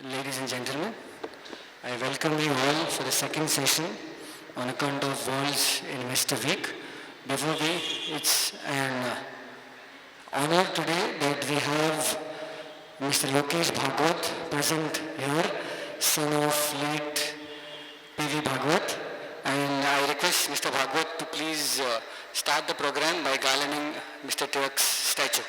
Ladies and gentlemen, I welcome you all for the second session on account of World's Investor Week. Before we, it's an honor today that we have Mr. Lokesh Bhagwat present here, son of late P.V. Bhagwat. And I request Mr. Bhagwat to please start the program by garlanding Mr. Tilak's statue.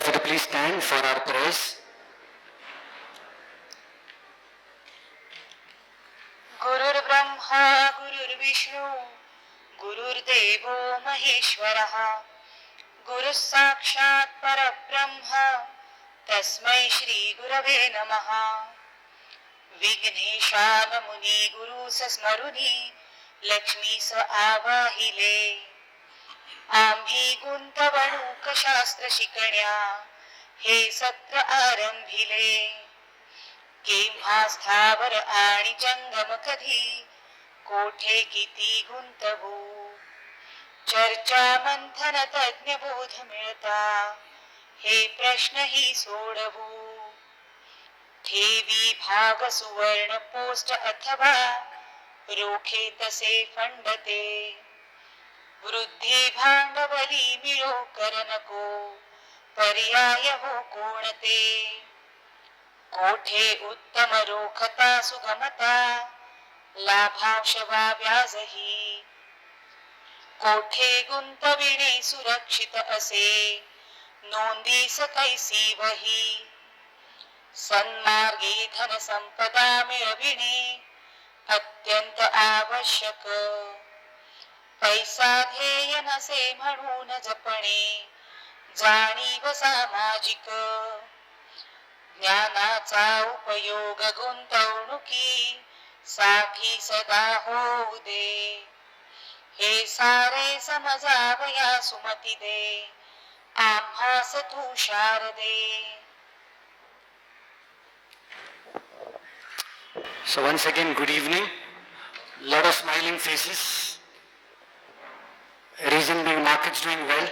Could you please stand for our prayers? गुरुर् Brahma गुरुर्विष्णू गुरुर्देवो महेश्वरः गुरुः साक्षात् परब्रह्म तस्मै श्री गुरवे नमः विघ्नेशानमुनी गुरु सस्मरुनी लक्ष्मी स आवाहिले आम्ही गुंतवणूक शास्त्र शिकण्या हे सत्र आरंभिले केव्हा स्थावर आणि जंगम कधी कोठे किती गुंतवू चर्चा मंथन तज्ञ बोध मिळता हे प्रश्न ही सोडवू ठेवी भाग सुवर्ण पोस्ट अथवा रोखे तसे फंडते वृद्धी भांडवली मिळो कर नको पर्याय हो कोणते कोठे उत्तम रोखता सुगमता लाभांश वा व्याजही कोठे गुंतविणे सुरक्षित असे नोंदीस कैसी वही सन्मार्गी धन संपदा मिळविणे अत्यंत आवश्यक पैसा ध्येय नसे म्हणून जपणे जाणीव सामाजिक ज्ञानाचा उपयोग गुंतवणुकी साठी सदा होऊ दे हे सारे समजावया सुमती दे आम्हास तू शारदे. So once again, good evening. Lot of smiling faces. Reason being, markets doing well.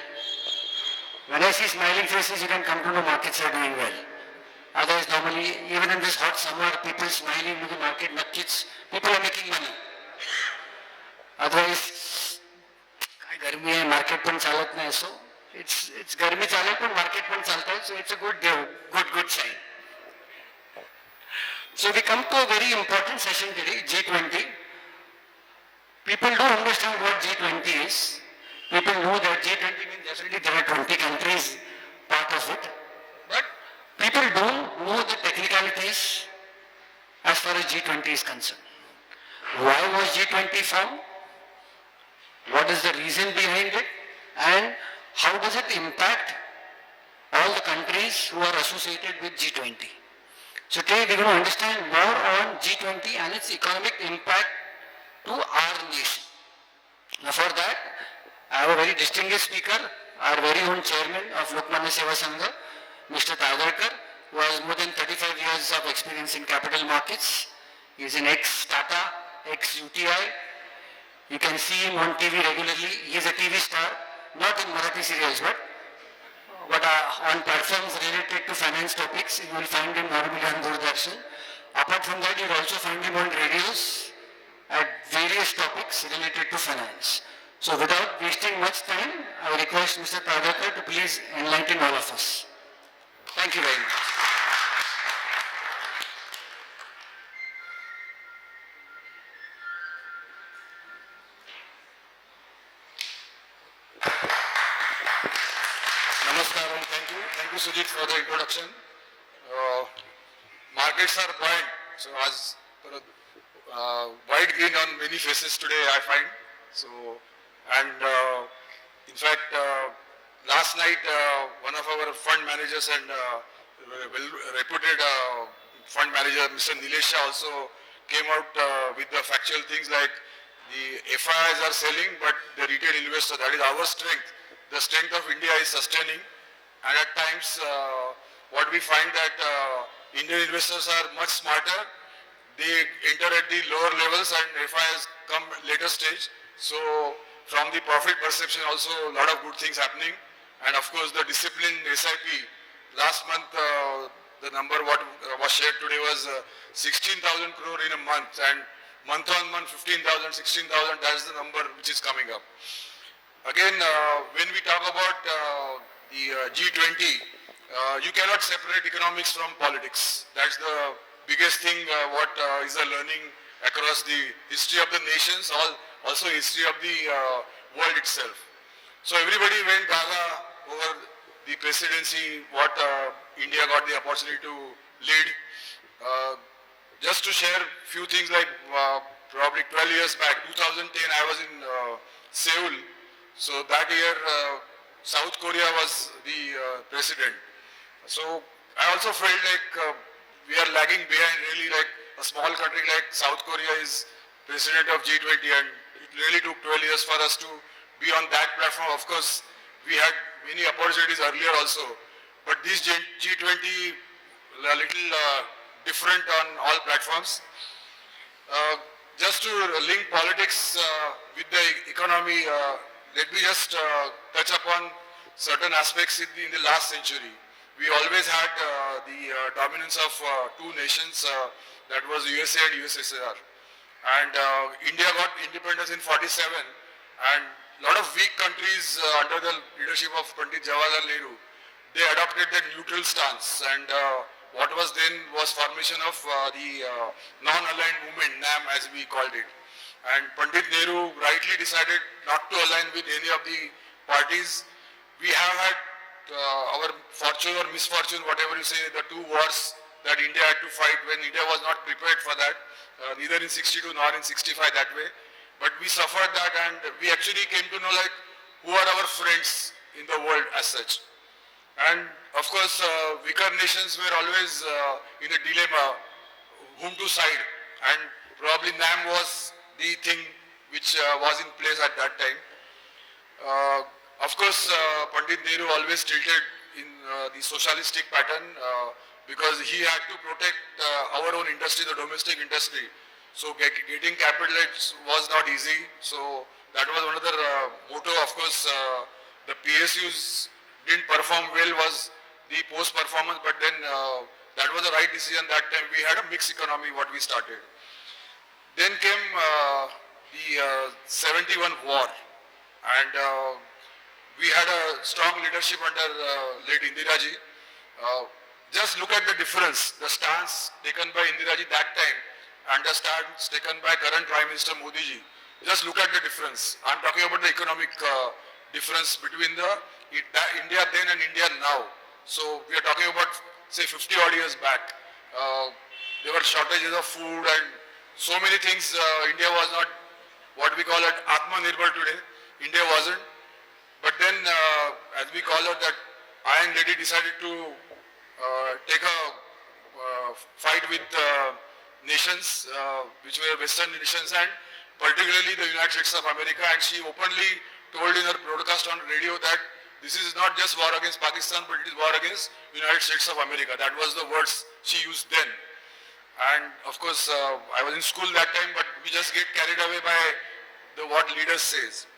When I see smiling faces, you can come to know markets are doing well. Otherwise, normally, even in this hot summer, people smiling to the market, people are making money. Otherwise, गर्मी है, market पण चालत नाही, so it's गर्मी चालेल पण market पण चालतंय, so it's a good sign. So we come to a very important session today, G20. People do understand what G20 is. People know that G20 means definitely there are 20 countries part of it. But people don't know the technicalities as far as G20 is concerned. Why was G20 formed? What is the reason behind it? And how does it impact all the countries who are associated with G20? So today we're going to understand more on G20 and its economic impact to our nation. Now for that, I have a very distinguished speaker, our very own chairman of Lokmanya Seva Sangha, Mr. Tardalkar, who has more than 35 years of experience in capital markets. He is an ex-Tata, ex-UTI. You can see him on TV regularly. He is a TV star, not in Marathi serials, but on platforms related to finance topics. You will find him normally on Doordarshan. Apart from that, you will also find him on radios at various topics related to finance. So without wasting much time, I request Mr. Tardalkar to please enlighten all of us. Thank you very much. Namaskaram, thank you Sujit for the introduction. Markets are buoyant, so as wide green on many faces today I find. So, and in fact, last night one of our fund managers and well-reputed fund manager, Mr. Nilesh Shah, also came out with the factual things like the FIIs are selling, but the retail investor, that is our strength. The strength of India is sustaining, and at times what we find that Indian investors are much smarter. They enter at the lower levels and FIIs come later stage. So from the profit perception also a lot of good things happening. And of course the discipline SIP, last month the number what was shared today was 16,000 crore in a month, and month on month 15,000, 16,000, that's the number which is coming up. Again, when we talk about the G20, you cannot separate economics from politics. That's the biggest thing what is a learning across the history of the nations, also history of the world itself. So everybody went gaga over the presidency, what India got the opportunity to lead. Just to share few things like probably 12 years back, 2010, I was in Seoul. So that year, South Korea was the president. So I also felt like we are lagging behind, really, like a small country like South Korea is president of G20, and it really took 12 years for us to be on that platform. Of course, we had many opportunities earlier also, but this G20 a little different on all platforms. Just to link politics with the economy, let me just touch upon certain aspects in the last century. We always had the dominance of two nations, that was USA and USSR. And India got independence in 47, and a lot of weak countries under the leadership of Pandit Jawaharlal Nehru, they adopted the neutral stance, and what was then was formation of the non-aligned movement, NAM as we called it. And Pandit Nehru rightly decided not to align with any of the parties. We have had our fortune or misfortune, whatever you say, the two wars that India had to fight when India was not prepared for that, neither in 62 nor in 65 that way. But we suffered that, and we actually came to know like who are our friends in the world as such. And of course, weaker nations were always in a dilemma whom to side, and probably NAM was the thing which was in place at that time. Of course, Pandit Nehru always tilted in the socialistic pattern because he had to protect our own industry, the domestic industry. So getting capitalized was not easy. So that was another motto. Of course, the PSUs didn't perform well, was the post-performance, but then that was the right decision that time. We had a mixed economy, what we started. Then came the 71 war, and we had a strong leadership under late Indiraji. Just look at the difference, the stance taken by Indiraji that time and the stance taken by current Prime Minister Modi ji. Just look at the difference. I'm talking about the economic difference between the India then and India now. So we are talking about say 50 odd years back. There were shortages of food and so many things. India was not what we call it Atmanirbhar today. India wasn't. But then, as we call it, that Iron Lady decided to take a fight with nations, which were Western nations, and particularly the United States of America. And she openly told in her broadcast on radio that this is not just war against Pakistan, but it is war against United States of America. That was the words she used then. And of course, I was in school that time, but we just get carried away by what leaders says.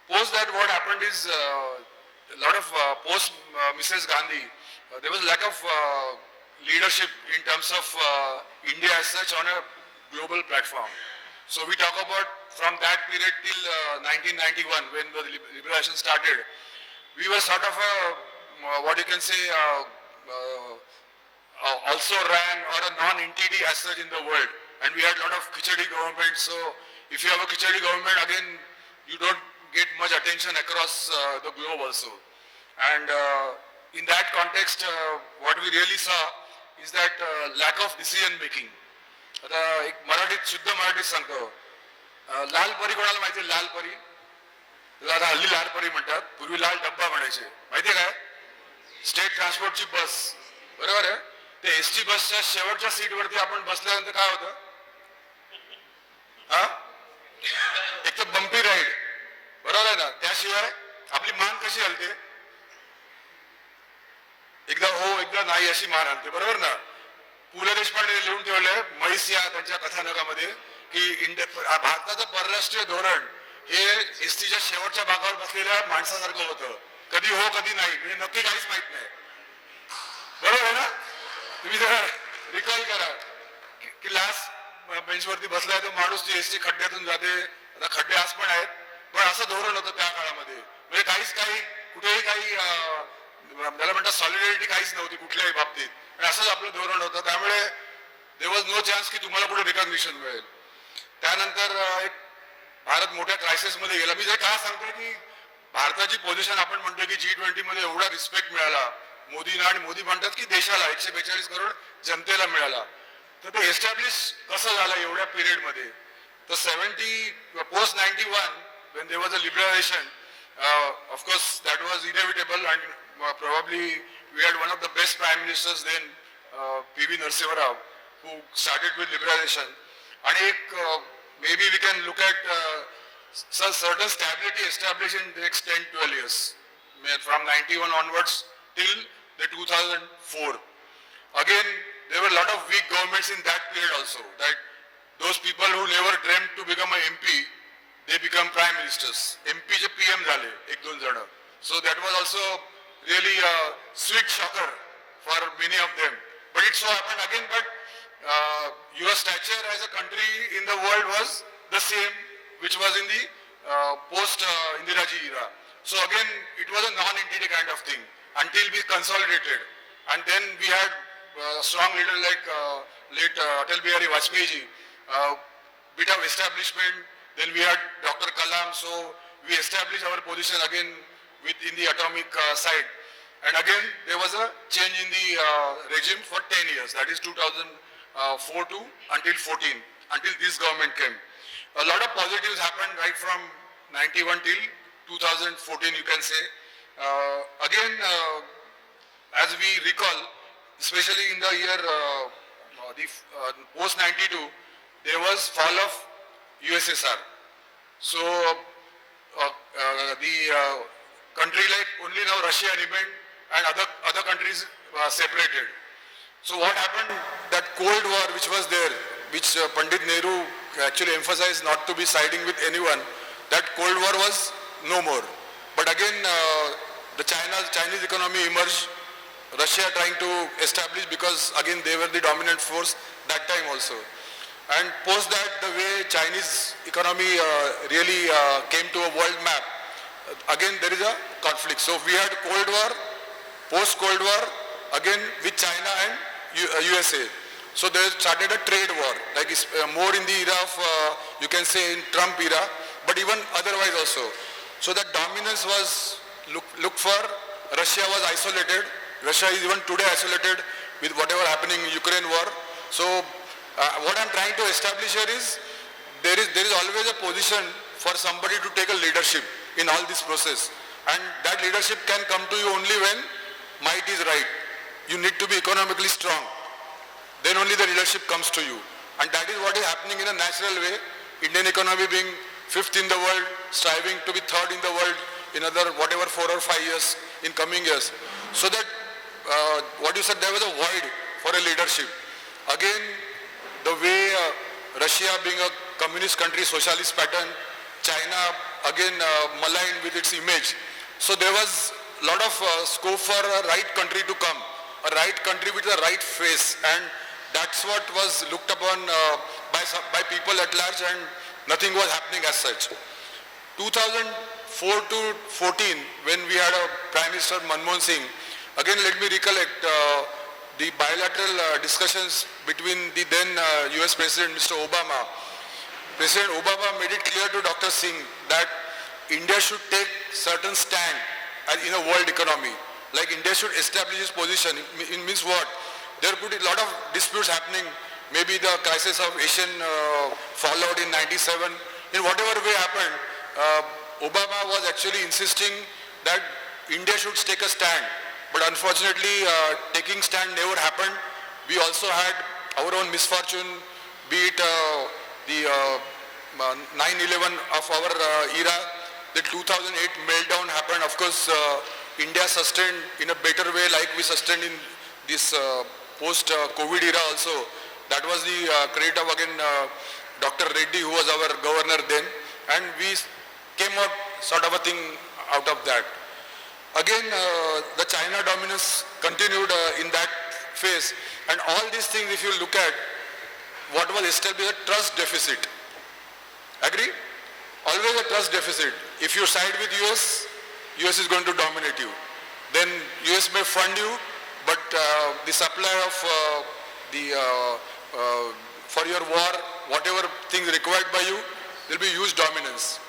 Post that, what happened is a lot of post Mrs. Gandhi, there was lack of leadership in terms of India as such on a global platform. So we talk about from that period till 1991 when the liberation started, we were sort of a, what you can say, also ran or a non-entity as such in the world. And we had a lot of Khichdi government. So if you have a Khichdi government, again, you don't get much attention across the globe also. And in that context, what we really saw is that lack of decision making. आता एक मराठीत शुद्ध मराठीत सांगतो, लाल परी कोणाला माहिती आहे? लाल परी, आता हल्ली लाल परी म्हणतात, पूर्वी लाल डब्बा म्हणायचे, माहिती आहे काय? स्टेट ट्रान्सपोर्टची बस, बरोबर आहे. ते एसटी बसच्या शेवटच्या सीटवरती आपण बसल्यानंतर काय होतं, हा, एक तर बंपी राईड, बरोबर आहे ना, त्याशिवाय आपली मान कशी हलते, एकदा हो एकदा नाही अशी मान हलते, बरोबर ना. पु ल देशपांडे लिहून ठेवलंय म्हैस या त्यांच्या कथानकामध्ये की भारताचं परराष्ट्रीय धोरण हे एसटीच्या शेवटच्या भागावर बसलेल्या माणसासारखं होतं, कधी हो कधी नाही, म्हणजे नक्की काहीच माहित नाही, बरोबर आहे ना. तुम्ही जरा रिकॉल करा की लास्ट बेंचवरती बसलाय तो माणूस, ती एसटी खड्ड्यातून जाते, आता खड्डे आज पण आहेत, पण असं धोरण होतं त्या काळामध्ये, म्हणजे काही कुठेही काही त्याला म्हणतात सॉलिडॅरिटी काहीच नव्हती कुठल्याही बाबतीत, आणि असंच आपलं धोरण होतं. त्यामुळे देयर वॉज नो चान्स की तुम्हाला पुढे रिकॉग्निशन मिळेल. त्यानंतर एक भारत मोठ्या क्रायसिस मध्ये गेला. मी जे काय सांगतोय की भारताची पोझिशन आपण म्हणतो की G20 मध्ये एवढा रिस्पेक्ट मिळाला मोदींना, आणि मोदी म्हणतात की देशाला 142 करोड जनतेला मिळाला, तर ते एस्टॅब्लिश कसं झालं एवढ्या पिरियड मध्ये. तर 70 post 91 when there was a liberalization, of course that was inevitable, and probably we had one of the best prime ministers then, P.V. Narasimha Rao, who started with liberalization. And maybe we can look at certain stability established in the next 10-12 years, from 91 onwards till the 2004. Again, there were a lot of weak governments in that period also, that those people who never dreamt to become a MP, they become prime ministers. MP je PM zale, ek don jana. So that was also really a sweet shocker for many of them. But it so happened again, but your stature as a country in the world was the same, which was in the post Indiraji era. So again, it was a non-entity kind of thing until we consolidated. And then we had a strong leader like late Atal Bihari Vajpayee ji, bit of establishment. Then we had Dr. Kalam, so we established our position again in the atomic side. And again, there was a change in the regime for 10 years, that is 2004 to until 14, until this government came. A lot of positives happened right from 91 till 2014, you can say. Again, as we recall, especially in the year post 92, there was fall of USSR. So the country like only now Russia remained, and other countries separated. So what happened? That Cold War which was there, which Pandit Nehru actually emphasized not to be siding with anyone, that Cold War was no more. But again, the Chinese economy emerged, Russia trying to establish, because again they were the dominant force that time also. And post that, the way Chinese economy really came to a world map, again there is a conflict. So we had Cold War, post-Cold War, again with China and USA. So there started a trade war, like more in the era of, you can say in Trump era, but even otherwise also. So that dominance was looked for. Russia was isolated. Russia is even today isolated with whatever happening in Ukraine war. So what I'm trying to establish here is there is always a position for somebody to take a leadership in all this process, and that leadership can come to you only when might is right. You need to be economically strong. Then only the leadership comes to you, and that is what is happening in a natural way. Indian economy being 5th in the world, striving to be 3rd in the world in another whatever 4 or 5 years in coming years. So that what you said, there was a void for a leadership. Again, the way Russia being a communist country, socialist pattern, China again maligned with its image. So there was a lot of scope for a right country to come, a right country with a right face, and that's what was looked upon by people at large, and nothing was happening as such. 2004 to 14, when we had a Prime Minister Manmohan Singh, again let me recollect the bilateral discussions between the then US President Mr. Obama. President Obama made it clear to Dr. Singh that India should take certain stand in a world economy. Like India should establish its position. It means what? There could be a lot of disputes happening. Maybe the crisis of Asian fallout in 97. In whatever way happened, Obama was actually insisting that India should take a stand but unfortunately taking stand never happened. We also had our own misfortune, be it the 9/11 of our era, the 2008 meltdown happened. Of course, India sustained in a better way like we sustained in this post-COVID era also. That was the credit of again Dr. Reddy, who was our governor then, and we came out sort of a thing out of that. Again, the China dominance continued in that phase, and all these things, if you look at what was established, a trust deficit. Agree? Always a trust deficit. If you side with US, US is going to dominate you. Then US may fund you, but the supply of for your war, whatever things required by you, will be huge dominance.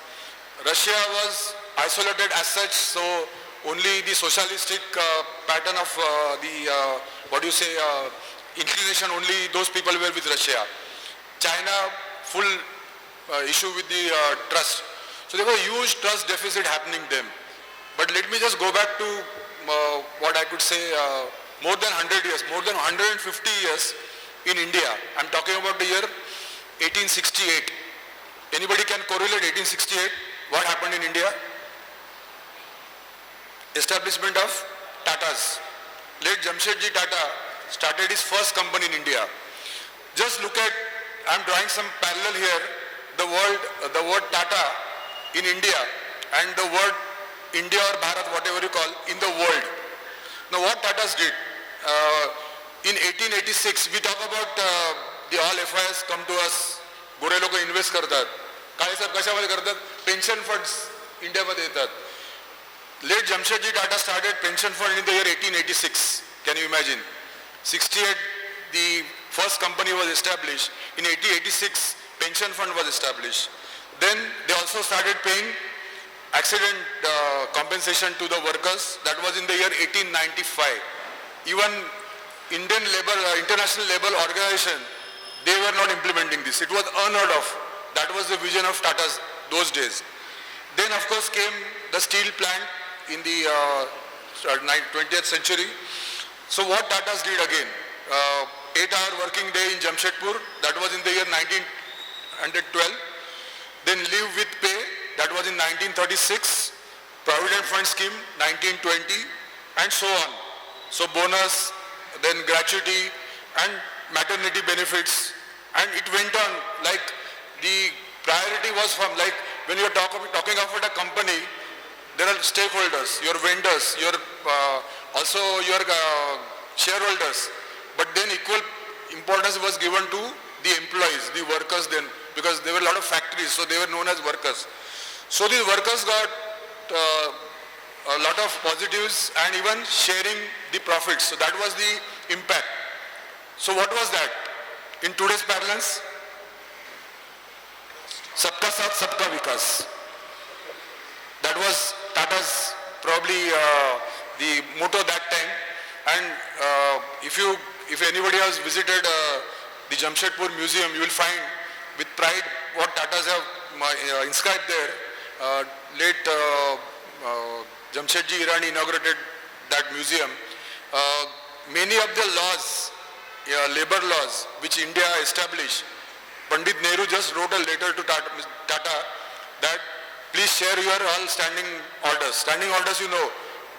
Russia was isolated as such, so only the socialistic pattern of inclination, only those people were with Russia. China, full issue with the trust. So there was a huge trust deficit happening then. But let me just go back to what I could say, more than 100 years, more than 150 years in India. I'm talking about the year 1868. Anybody can correlate 1868? What happened in India? Establishment of Tatas. Late Jamshedji Tata started his first company in India. Just look at, I'm drawing some parallel here, the word Tata in India and the word India or Bharat, whatever you call, in the world. Now what Tatas did, in 1886, we talk about the all FIs come to us, गोरे लोक invest करतात. काय साहेब कशामध्ये करतात? Pension funds इंडियामध्ये येतात. Late Jamshedji Tata started pension fund in the year 1886. Can you imagine? 68, the first company was established. In 1886, pension fund was established. Then they also started paying accident compensation to the workers. That was in the year 1895. Even International Labour Organization, they were not implementing this. It was unheard of. That was the vision of Tata's those days. Then of course came the steel plant in the 20th century. So what Tatas did again, 8-hour working day in Jamshedpur, that was in the year 1912. Then leave with pay, that was in 1936. Provident Fund Scheme, 1920, and so on. So bonus, then gratuity, and maternity benefits, and it went on. Like the priority was from, like when you're talking about a company, there are stakeholders, your vendors, your also your shareholders, but then equal importance was given to the employees, the workers then, because there were a lot of factories, so they were known as workers. So these workers got a lot of positives and even sharing the profits. So that was the impact. So what was that? In today's parlance, Sabka Saath, Sabka Vikas. That was Tata's probably the motto that time. And if anybody has visited the Jamshedpur Museum, you will find with pride what Tatas have inscribed there. Late Jamshedji Irani inaugurated that museum. Many of the laws, labor laws, which India established, Pandit Nehru just wrote a letter to Tata that please share your all standing orders. Standing orders, you know,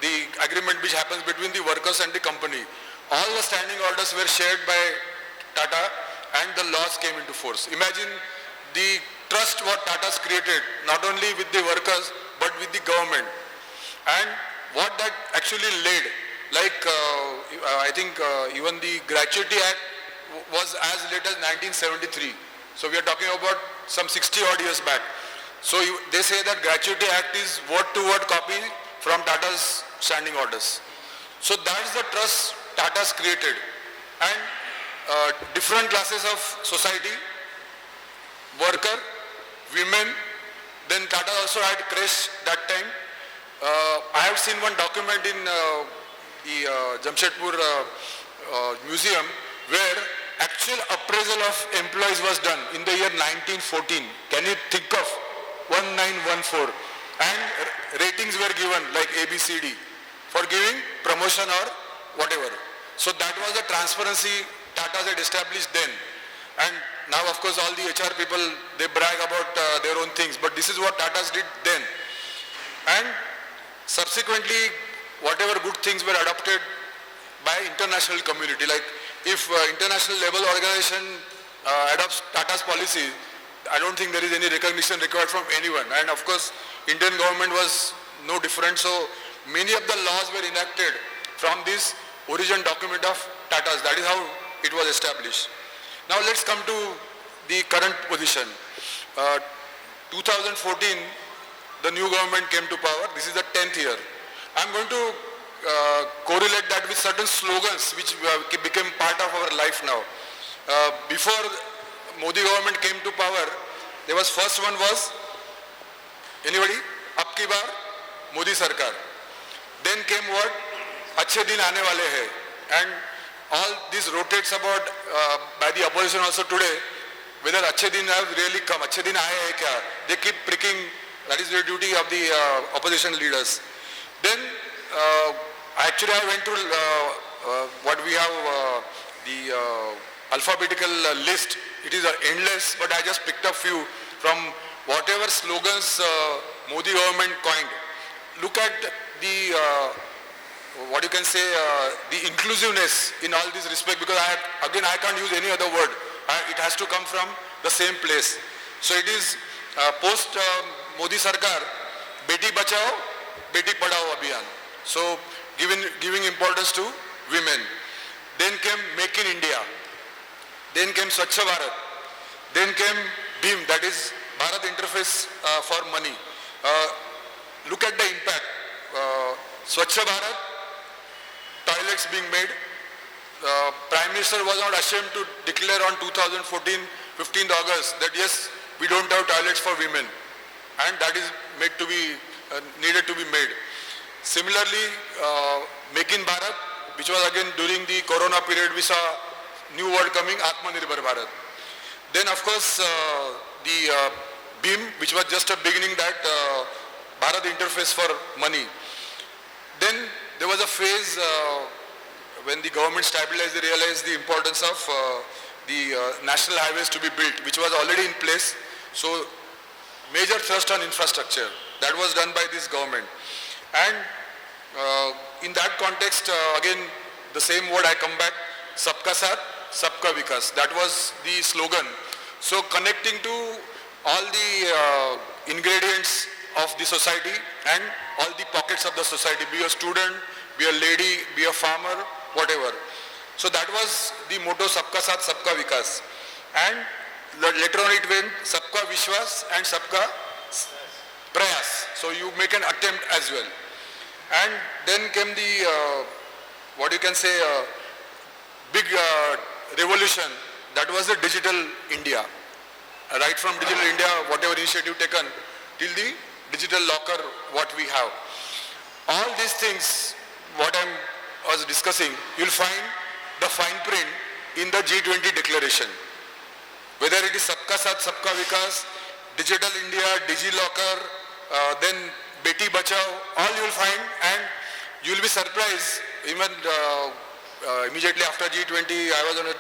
the agreement which happens between the workers and the company. All the standing orders were shared by Tata and the laws came into force. Imagine the trust what Tata's created, not only with the workers, but with the government. And what that actually led, like I think even the Gratuity Act was as late as 1973. So we are talking about some 60 odd years back. So they say that Gratuity Act is word-to-word copy from Tata's standing orders. So that's the trust Tata's created. And different classes of society, worker, women, then Tata also had creche that time. I have seen one document in the Jamshedpur museum where actual appraisal of employees was done in the year 1914. Can you think of 1914? And ratings were given like A, B, C, D. for giving promotion or whatever. So that was the transparency Tata had established then. And now of course all the HR people, they brag about their own things, but this is what Tata's did then. And subsequently, whatever good things were adopted by international community, like if international level organization adopts Tata's policy, I don't think there is any recognition required from anyone. And of course, Indian government was no different. So many of the laws were enacted from this origin document of Tata's. That is how it was established. Now let's come to the current position. 2014, the new government came to power. This is the 10th year. I'm going to correlate that with certain slogans which became part of our life now. Before Modi government came to power, there was first one was, anybody? Ab ki baar, Modi Sarkar. Then came what? Achhe din aane wale hai. And all this rotates about by the opposition also today, whether achhe din have really come, achhe din aaye hai kya? They keep pricking, that is the duty of the opposition leaders. Then actually I went to what we have the alphabetical list. It is endless, but I just picked up few from whatever slogans Modi government coined. Look at the what you can say the inclusiveness in all this respect, because I can't use any other word. It has to come from the same place. So it is post Modi Sarkar, Beti Bachao, Beti Padhao Abhiyan. So giving importance to women. Then came Make in India. Then came Swachh Bharat. Then came BHIM, that is Bharat Interface for Money. Look at the impact. Swachh Bharat, toilets being made. Prime Minister was not ashamed to declare on 2014, 15th August that yes, we don't have toilets for women. And that is made to be, needed to be made. Similarly, Make in Bharat, which was again during the Corona period, we saw new word coming, Atmanirbhar Bharat. Then of course, the BHIM, which was just a beginning, that Bharat Interface for Money. Then there was a phase when the government stabilized, they realized the importance of the national highways to be built, which was already in place. So major thrust on infrastructure. That was done by this government. And in that context, again, the same word I come back, Sabka Saath, Sabka Vikas. That was the slogan. So connecting to all the ingredients of the society and all the pockets of the society, be a student, be a lady, be a farmer, whatever. So that was the motto, Sabka Saath, Sabka Vikas. And later on it went Sabka Vishwas and Sabka Prayas. So you make an attempt as well. And then came the, what you can say, big revolution. That was the digital India. Right from digital India, whatever initiative taken, till the digital locker, what we have. All these things, what I was discussing, you'll find the fine print in the G20 declaration. Whether it is Sabka Saath, Sabka Vikas, Digital India, DigiLocker, then Beti Bachao, all you will find, and you will be surprised. Even immediately after G20, I was on a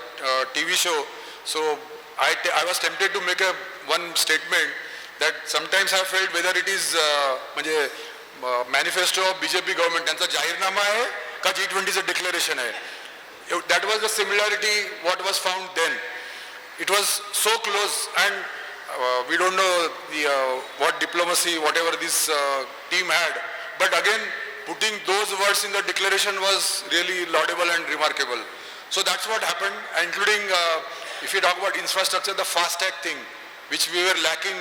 TV show, so I was tempted to make one statement that sometimes I felt whether it is manifesto of BJP government, त्यांचा जाहीरनामा है का G20 से declaration है. That was the similarity what was found then. It was so close, and we don't know what diplomacy, whatever this team had. But again, putting those words in the declaration was really laudable and remarkable. So that's what happened, including, if you talk about infrastructure, the fast-tag thing, which we were lacking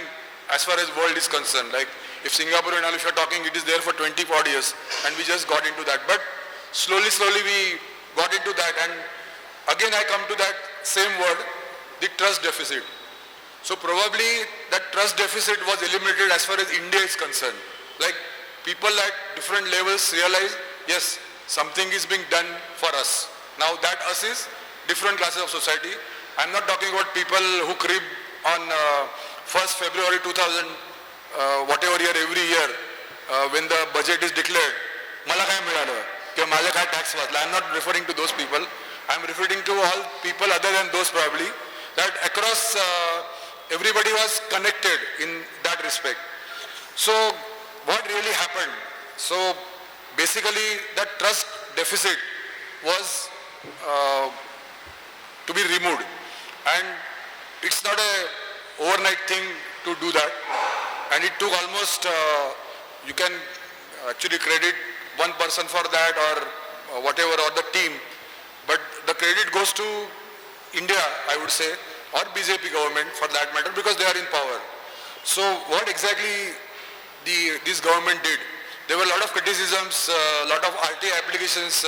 as far as world is concerned. Like if Singapore and all, if you're talking, it is there for 20, 40 years, and we just got into that. But slowly we got into that, and again I come to that same word, the trust deficit. So probably that trust deficit was eliminated as far as India is concerned. Like people at different levels realize, yes, something is being done for us. Now that us is different classes of society. I'm not talking about people who crib on 1st February 2000, whatever year, every year, when the budget is declared. मला काय मिळालं किंवा माझा काय tax वाचला. I am not referring to those people. I am referring to all people other than those probably that across everybody was connected in that respect. So what really happened? So basically that trust deficit was to be removed, and it's not a overnight thing to do that, and it took almost you can actually credit one person for that or whatever, or the team, but the credit goes to India, I would say, or BJP government for that matter, because they are in power. So what exactly this government did? There were a lot of criticisms, a lot of RT applications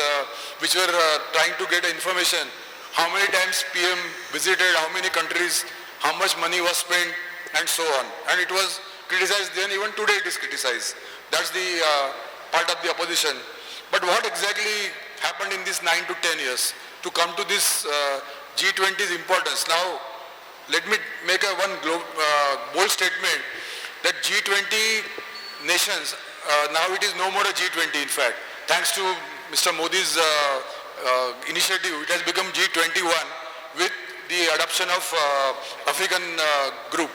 which were trying to get information. How many times PM visited, how many countries, how much money was spent, and so on. And it was criticized then, even today it is criticized. That's the part of the opposition. But what exactly happened in these 9 to 10 years to come to this G20's importance? Now, let me make one bold statement that G20 nations, now it is no more a G20 in fact. Thanks to Mr. Modi's initiative, it has become G21 with the adoption of African group.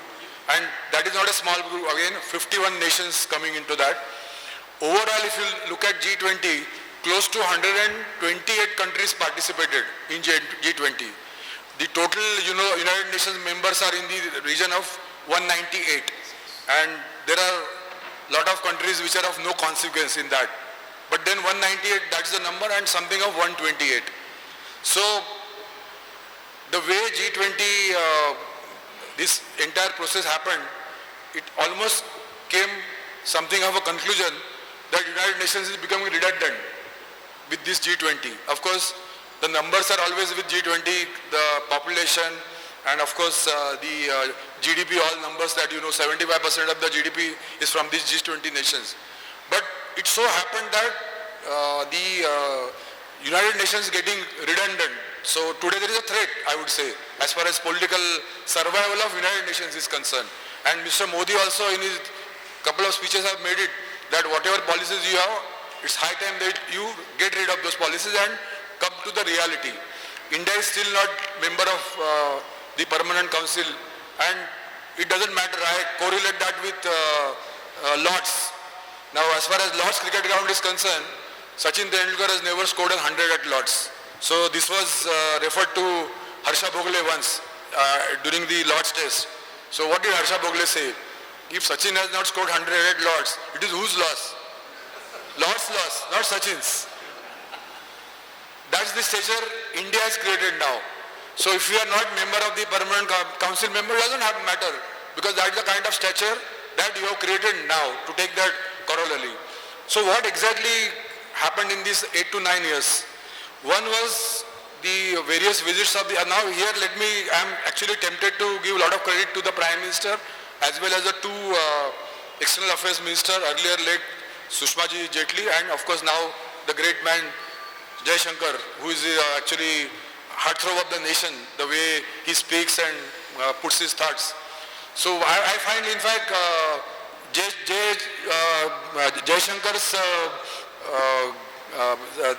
And that is not a small group, again 51 nations coming into that. Overall, if you look at G20, close to 128 countries participated in G20. The total, United Nations members are in the region of 198, and there are a lot of countries which are of no consequence in that. But then 198, that's the number, and something of 128. So the way G20, this entire process happened, it almost came something of a conclusion that United Nations is becoming redundant with this G20. Of course, the numbers are always with G20, the population, and of course the GDP, all numbers that 75% of the GDP is from these G20 nations. But it so happened that the United Nations getting redundant. So today there is a threat, I would say, as far as political survival of United Nations is concerned. And Mr. Modi also in his couple of speeches have made it that whatever policies you have, it's high time that you get rid of those policies and come to the reality. India is still not member of the Permanent Council, and it doesn't matter. I correlate that with Lords. Now, as far as Lords cricket ground is concerned, Sachin Tendulkar has never scored 100 at Lords. So this was referred to Harsha Bhogle once during the Lords test. So what did Harsha Bhogle say? If Sachin has not scored 100 at Lords, it is whose loss? Lords' loss, not Sachin's. That's the stature India has created now. So if we are not member of the Permanent Council member, it doesn't have matter, because that's the kind of stature that you have created now to take that corollary. So what exactly happened in these 8 to 9 years? One was the various visits of the, now here I'm actually tempted to give a lot of credit to the Prime Minister as well as the two External Affairs Minister, earlier late Sushma Ji Jetli, and of course now the great man Jai Shankar, who is actually heartthrob of the nation, the way he speaks and puts his thoughts. So I find in fact Jai Shankar's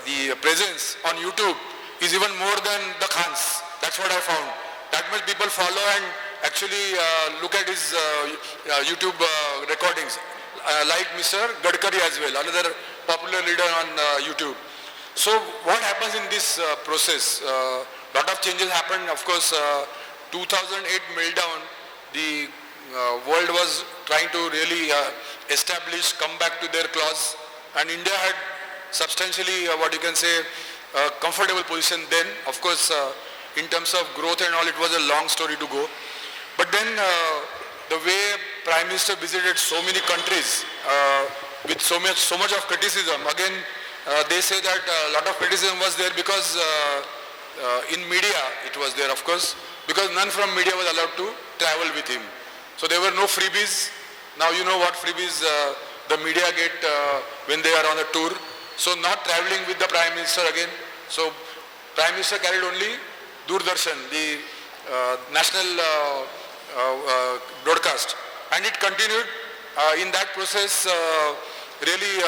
the presence on YouTube is even more than the Khan's. That's what I found. That much people follow and actually look at his YouTube recordings, like Mr. Gadkari as well, another popular leader on YouTube. So what happens in this process? Lot of changes happened. Of course, 2008 meltdown, the world was trying to really establish, come back to their clause, and India had substantially, what you can say, comfortable position then. Of course, in terms of growth and all, it was a long story to go. But then the way Prime Minister visited so many countries with so much of criticism, again, they say that a lot of criticism was there because in media it was there, of course, because none from media was allowed to travel with him. So there were no freebies. Now you know what freebies the media get when they are on a tour. So not traveling with the Prime Minister again. So Prime Minister carried only Doordarshan, the national broadcast. And it continued in that process. Really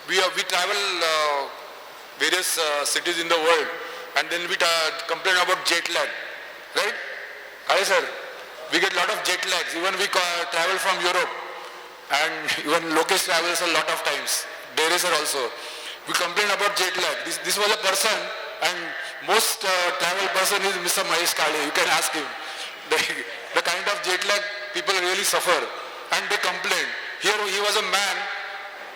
we travel various cities in the world, and then we complain about jet lag, right? Hi sir, we get a lot of jet lags. Even we travel from Europe, and even Lokesh travels a lot of times. There is also. We complain about jet lag. This was a person, and most travel person is Mr. Mahesh Kale. You can ask him. The kind of jet lag people really suffer, and they complain. Here he was a man.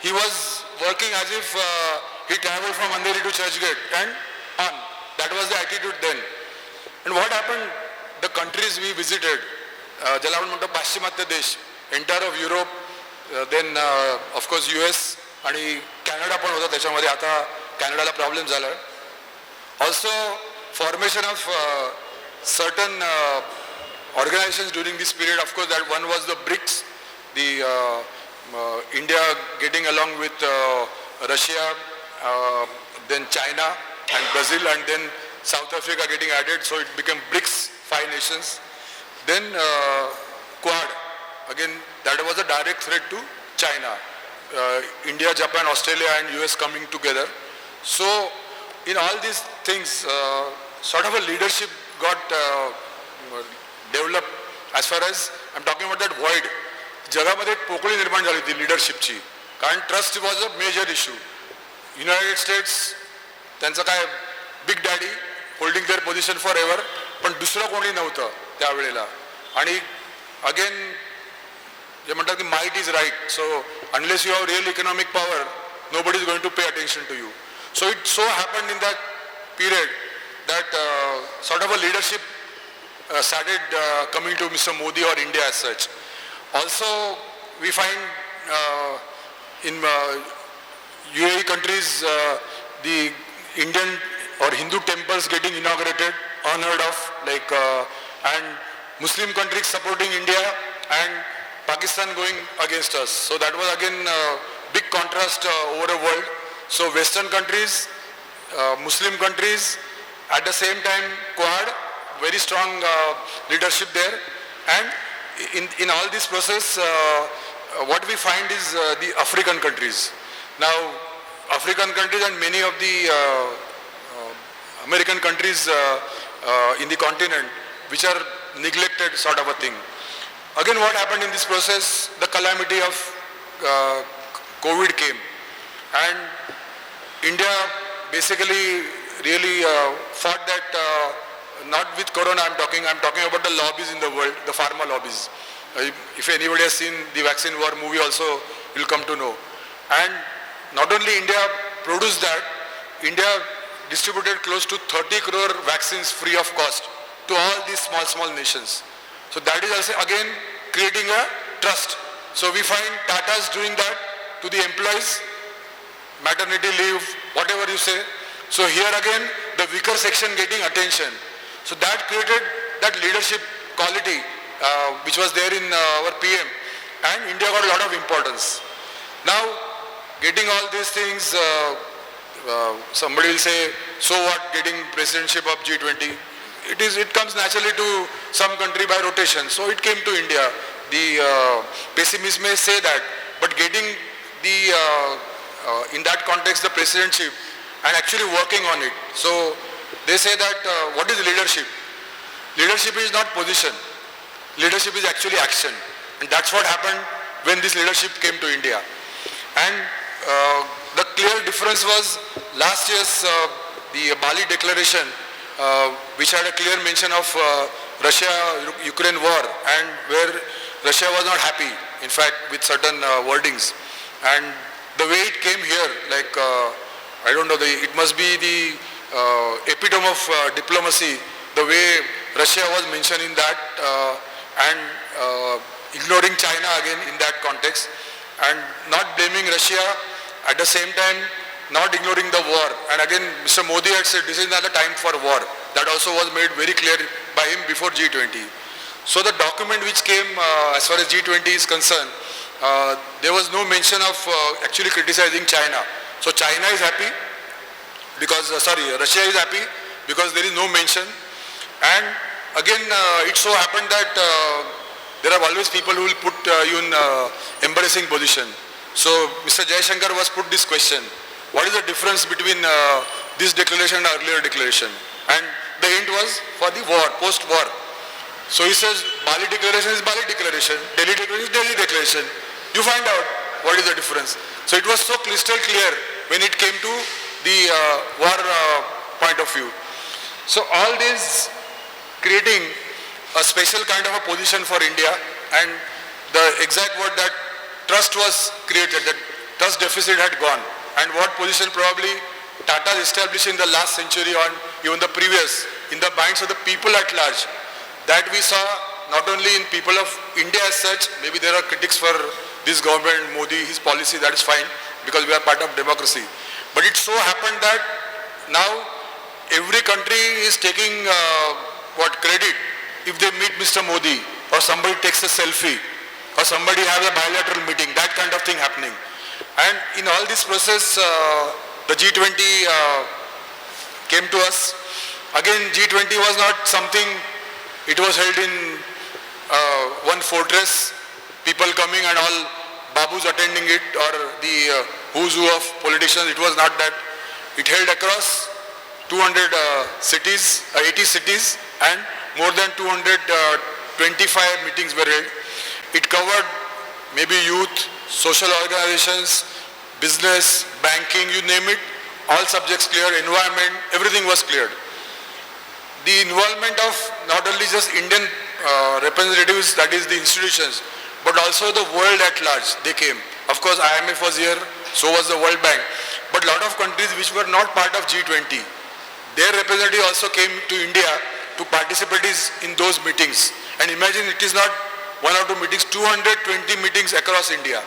He was working as if he traveled from Andheri to Churchgate and on. That was the attitude then. And what happened? The countries we visited, ज्याला आपण म्हणतो पाश्चिमात्य देश, entire of Europe, then of course US आणि Canada पण होता त्याच्यामध्ये. आता कॅनडाला प्रॉब्लेम झाला. Also formation of certain organizations during this period. Of course, that one was the BRICS, the India getting along with Russia, then China and Brazil, and then South Africa getting added, so it became BRICS, 5 nations. Then Quad, again that was a direct threat to China. India, Japan, Australia and US coming together. So in all these things, sort of a leadership got developed. As far as I'm talking about that void, जगामध्ये एक पोकळी निर्माण झाली होती लीडरशिपची, कारण trust was a major issue. United States त्यांचं काय big daddy holding their position for ever, पण दुसरं कोणी नव्हतं त्यावेळेला. आणि अगेन जे म्हणतात की might is right, so unless you have real economic power nobody is going to pay attention to you. So it so happened in that period that sort of a leadership started coming to Mr. Modi or India as such. Also we find in UAE countries the Indian or Hindu temples getting inaugurated, unheard of, like and Muslim countries supporting India and Pakistan going against us. So that was again big contrast over the world. So Western countries, Muslim countries, at the same time Quad, very strong leadership there. And in all this process, what we find is the African countries. Now African countries and many of the American countries in the continent, which are neglected sort of a thing. Again, what happened in this process? The calamity of COVID came, and India basically really fought that, not with Corona I'm talking about the lobbies in the world, the pharma lobbies. If anybody has seen the Vaccine War movie also, you'll come to know. And not only India produced that, India distributed close to 30 crore vaccines free of cost to all these small nations. So that is also again creating a trust. So we find Tata's doing that to the employees, maternity leave, whatever you say. So here again the weaker section getting attention. So that created that leadership quality which was there in our PM, and India got a lot of importance. Now getting all these things, somebody will say, so what, getting presidentship of G20? It comes naturally to some country by rotation. So it came to India. The pessimists may say that, but getting the in that context the presidentship and actually working on it. So they say that what is leadership? Leadership is not position. Leadership is actually action, and that's what happened when this leadership came to India. And the clear difference was last year's the Bali declaration, which had a clear mention of Russia-Ukraine war, and where Russia was not happy, in fact, with certain wordings. And the way it came here, like, I don't know, it must be the epitome of diplomacy, the way Russia was mentioned in that, and ignoring China again in that context, and not blaming Russia, at the same time not ignoring the war. And again Mr. Modi had said this is not the time for war. That also was made very clear by him before G20. So the document which came as far as G20 is concerned, there was no mention of actually criticizing China. So China is happy because, Russia is happy because there is no mention. And again it so happened that there are always people who will put you in embarrassing position. So Mr. Jaishankar was put this question, what is the difference between this declaration and earlier declaration? And the hint was for the war, post-war. So he says Bali declaration is Bali declaration, Delhi declaration is Delhi declaration. You find out what is the difference. So it was so crystal clear when it came to the war point of view. So all this creating a special kind of a position for India, and the exact word that trust was created, that trust deficit had gone, and what position probably Tata established in the last century or even the previous in the minds of the people at large, that we saw not only in people of India as such. Maybe there are critics for this government, Modi, his policy, that is fine because we are part of democracy. But it so happened that now every country is taking credit if they meet Mr. Modi, or somebody takes a selfie, or somebody has a bilateral meeting, that kind of thing happening. And in all this process, the G20 came to us. Again, G20 was not something, it was held in one fortress, people coming and all babus attending it, or the who's who of politicians. It was not that. It held across 200 cities, 80 cities, and more than 225 meetings were held. It covered maybe youth, social organizations, business, banking, you name it, all subjects cleared, environment, everything was cleared. The involvement of not only just Indian representatives, that is the institutions, but also the world at large, they came. Of course, IMF was here, so was the World Bank, but a lot of countries which were not part of G20, their representative also came to India to participate in those meetings. And imagine, it is not one or two meetings, 220 meetings across India.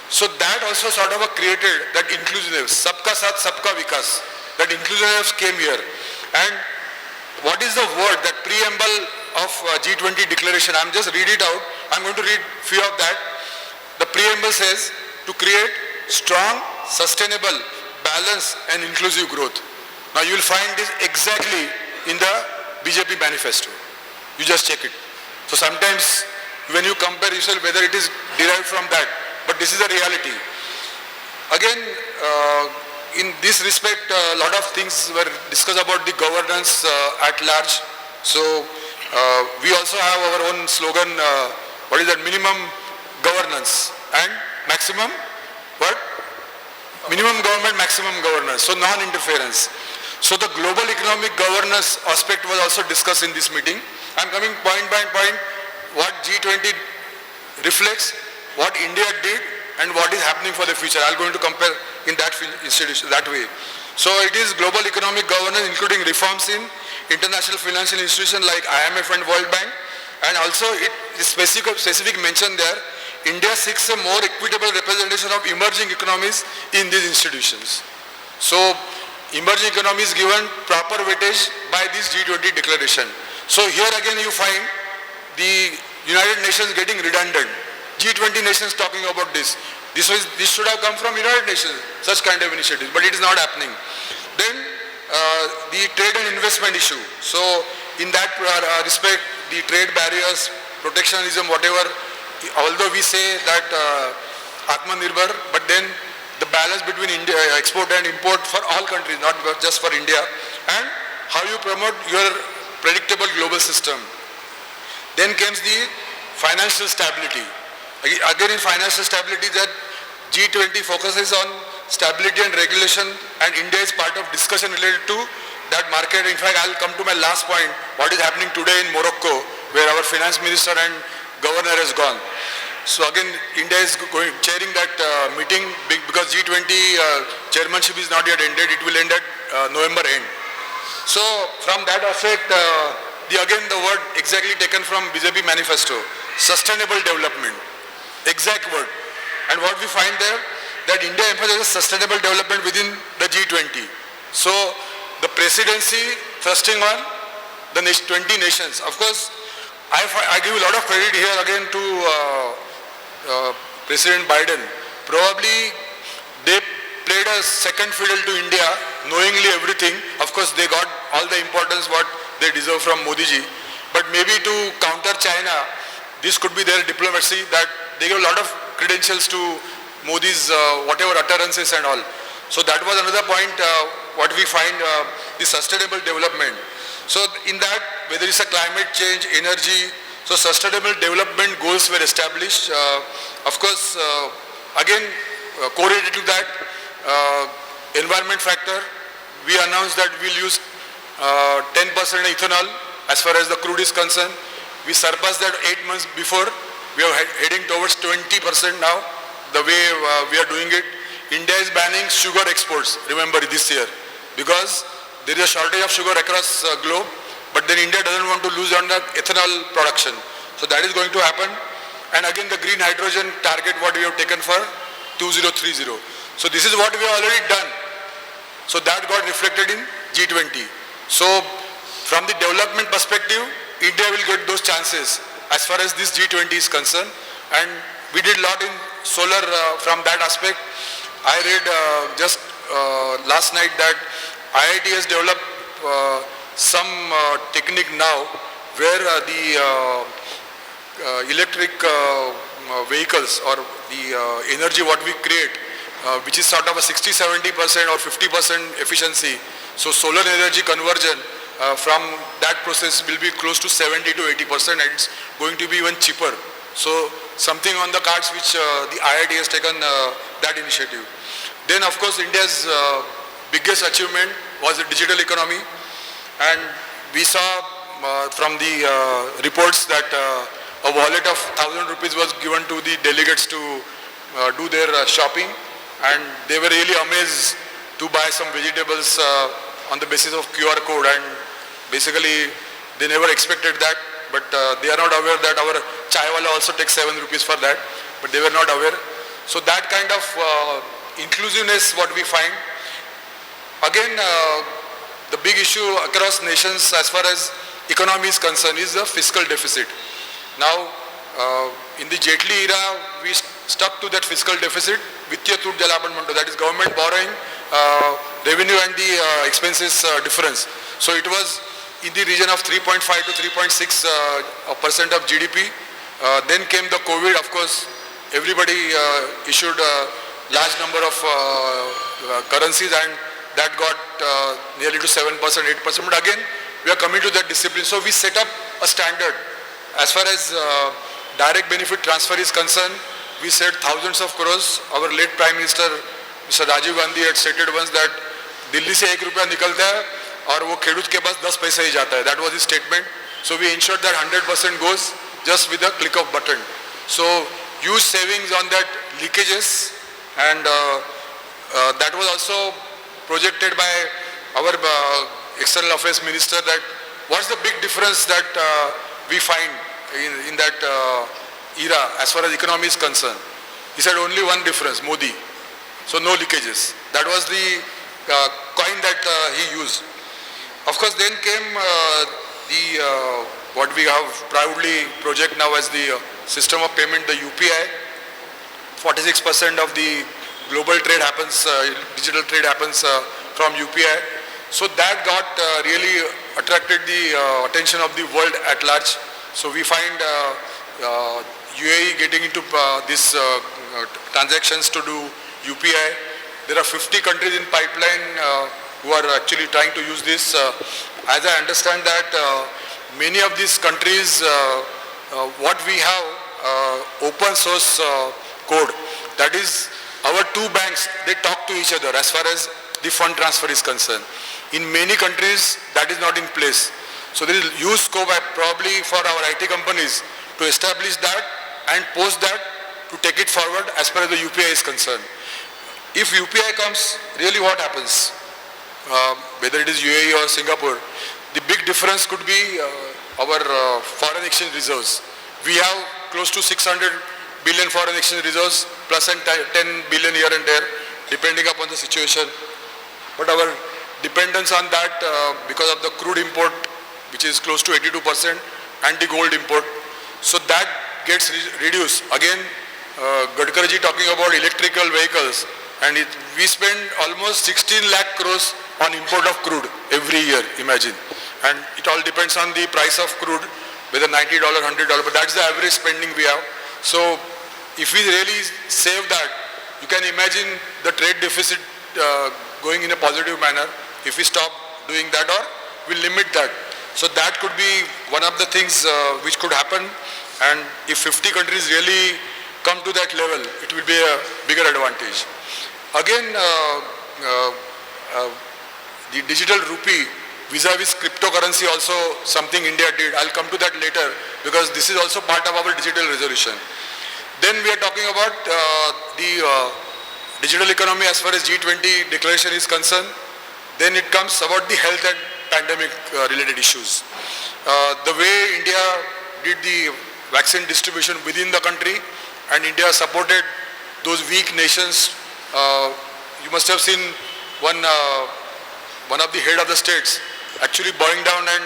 So that also sort of created that inclusiveness, sabka saath, sabka vikas, that inclusiveness came here. And what is the word, that preamble of G20 declaration? I'm just read it out. I'm going to read few of that. The preamble says, to create strong, sustainable, balanced and inclusive growth. Now you will find this exactly in the BJP manifesto. You just check it. So sometimes when you compare yourself, whether it is derived from that, but this is the reality. Again, in this respect, a lot of things were discussed about the governance at large. So we also have our own slogan, what is that, minimum governance and maximum, what? Minimum government, maximum governance, so non-interference. So the global economic governance aspect was also discussed in this meeting. I'm coming point by point, what G20 reflects, what India did, and what is happening for the future. I'm going to compare in that institution, that way. So it is global economic governance, including reforms in international financial institutions like IMF and World Bank, and also it is specific mention there, India seeks a more equitable representation of emerging economies in these institutions. So emerging economies given proper weightage by this G20 declaration. So here again you find the United Nations getting redundant. G20 nations talking about this. This should have come from United Nations, such kind of initiatives, but it is not happening. Then the trade and investment issue. So in that respect, the trade barriers, protectionism, whatever, although we say that Atmanirbhar, but then the balance between India, export and import for all countries, not just for India, and how you promote your predictable global system. Then comes the financial stability. Again, in financial stability, that G20 focuses on stability and regulation, and India is part of discussion related to that market. In fact, I'll come to my last point, what is happening today in Morocco, where our finance minister and governor has gone. So again, India is chairing that meeting because G20 chairmanship is not yet ended. It will end at November end. So from that aspect, again the word exactly taken from BJP manifesto, sustainable development, exact word. And what we find there, that India emphasizes sustainable development within the G20. So the presidency thrusting on the 20 nations. Of course, I give a lot of credit here again to President Biden. Probably they played a second fiddle to India, knowingly everything. Of course, they got all the importance what they deserve from Modi ji. But maybe to counter China, this could be their diplomacy, that they give a lot of credentials to Modi's whatever utterances and all. So that was another point what we find the sustainable development. So in that, whether it's a climate change, energy, so sustainable development goals were established. Of course, again, correlated to that, environment factor, we announced that we'll use 10% ethanol as far as the crude is concerned. We surpassed that 8 months before. We are heading towards 20% now, the way we are doing it. India is banning sugar exports, remember, this year, because there is a shortage of sugar across globe, but then India doesn't want to lose on the ethanol production. So that is going to happen. And again, the green hydrogen target what we have taken for 2030. So this is what we have already done. So that got reflected in G20. So from the development perspective, India will get those chances as far as this G20 is concerned. And we did a lot in solar from that aspect. I read just last night that IIT has developed some technique now where the electric vehicles or the energy what we create, which is sort of a 60-70% or 50% efficiency. So solar energy conversion from that process will be close to 70 to 80%, and it's going to be even cheaper. So something on the cards which the IIT has taken that initiative. Then of course India's biggest achievement was the digital economy, and we saw from the reports that a wallet of 1,000 rupees was given to the delegates to do their shopping, and they were really amazed to buy some vegetables on the basis of QR code, and basically they never expected that, but they are not aware that our chai wala also takes 7 rupees for that, but they were not aware. So that kind of inclusiveness what we find. Again, the big issue across nations as far as economy is concerned is the fiscal deficit. Now, in the Jetli era, we stuck to that fiscal deficit, Vittiya Tut Jalapan Manto, that is government borrowing, revenue and the expenses difference. So it was in the region of 3.5 to 3.6% of GDP. Then came the COVID, of course, everybody issued a large number of currencies, and that got nearly to 7%, 8%. But again, we are coming to that discipline. So we set up a standard. As far as direct benefit transfer is concerned, we said thousands of crores. Our late Prime Minister, Mr. Rajiv Gandhi, had stated once that Delhi se 1 रुपया निकलता है और वो खेडूत के पास 10 पैसे ही जाता है. That was his statement. So we ensured that 100% goes just with a click of button. So huge savings on that leakages, and that was also projected by our External Affairs Minister, that what's the big difference that we find in that era as far as economy is concerned. He said only one difference, Modi. So no leakages. That was the coin that he used. Of course, then came what we have proudly project now as the system of payment, the UPI. 46% of the global trade happens, digital trade happens from UPI. So that got really attracted the attention of the world at large. So we find UAE getting into these transactions to do UPI. There are 50 countries in pipeline who are actually trying to use this. As I understand that many of these countries, what we have open source code, that is our two banks, they talk to each other as far as the fund transfer is concerned. In many countries, that is not in place. So there is huge scope probably for our IT companies to establish that and post that to take it forward as far as the UPI is concerned. If UPI comes, really what happens? Whether it is UAE or Singapore, the big difference could be our foreign exchange reserves. We have close to 600 billion foreign exchange reserves plus 10 billion here and there, depending upon the situation. But our dependence on that because of the crude import, which is close to 82%, and the gold import, so that gets reduced. Again, Gadkarji talking about electrical vehicles, and we spend almost 16 lakh crores on import of crude every year, imagine. And it all depends on the price of crude, whether $90, $100, but that's the average spending we have. So if we really save that, you can imagine the trade deficit going in a positive manner if we stop doing that or we limit that. So that could be one of the things which could happen, and if 50 countries really come to that level, it will be a bigger advantage. Again, the digital rupee vis-a-vis cryptocurrency also something India did. I'll come to that later because this is also part of our digital resolution. Then we are talking about the digital economy as far as G20 declaration is concerned. Then it comes about the health and pandemic related issues. The way India did the vaccine distribution within the country, and India supported those weak nations. You must have seen one of the head of the states actually bowing down and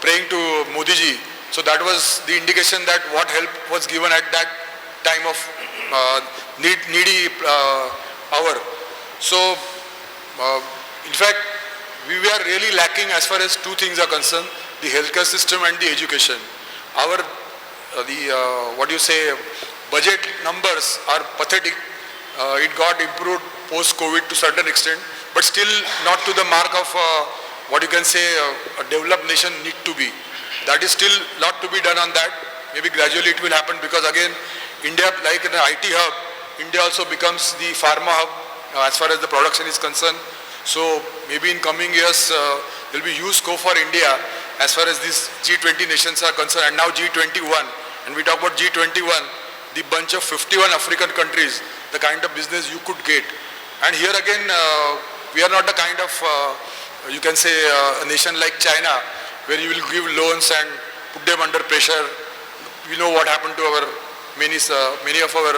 praying to Modi ji. So that was the indication that what help was given at that time of needy hour. So in fact, we were really lacking as far as two things are concerned: the healthcare system and the education. Our budget numbers are pathetic. It got improved post-COVID to a certain extent, but still not to the mark of what you can say a developed nation need to be. That is still lot to be done on that. Maybe gradually it will happen, because again, India, like an IT hub, India also becomes the pharma hub as far as the production is concerned. So maybe in coming years, there will be huge scope for India as far as these G20 nations are concerned, and now G21. And we talk about G21, the bunch of 51 African countries, the kind of business you could get. And here again, we are not the kind of, you can say, a nation like China, where you will give loans and put them under pressure. We know what happened to our many of our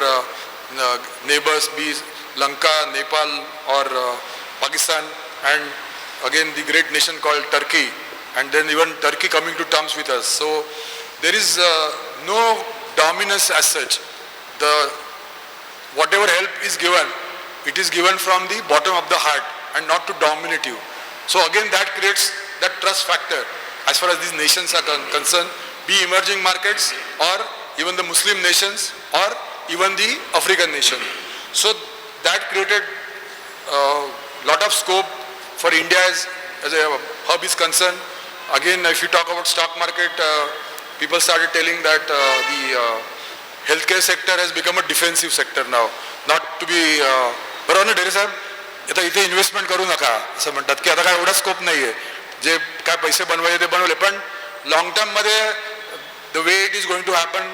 neighbors, be Lanka, Nepal or Pakistan, and again the great nation called Turkey, and then even Turkey coming to terms with us. So there is no dominance as such. Whatever help is given, it is given from the bottom of the heart and not to dominate you. So again, that creates that trust factor as far as these nations are concerned, be emerging markets or even the Muslim nations or even the African nation. So that created lot of scope for India as a hub is concerned. Again, if you talk about stock market, people started telling that the healthcare sector has become a defensive sector now, not to be बरोबर ना डेरे साहेब, आता इथे investment करू नका असं म्हणतात की आता काय एवढा स्कोप नाहीये, जे काय पैसे बनवायचे ते बनवले, पण लॉंग टर्म मध्ये the way it is going to happen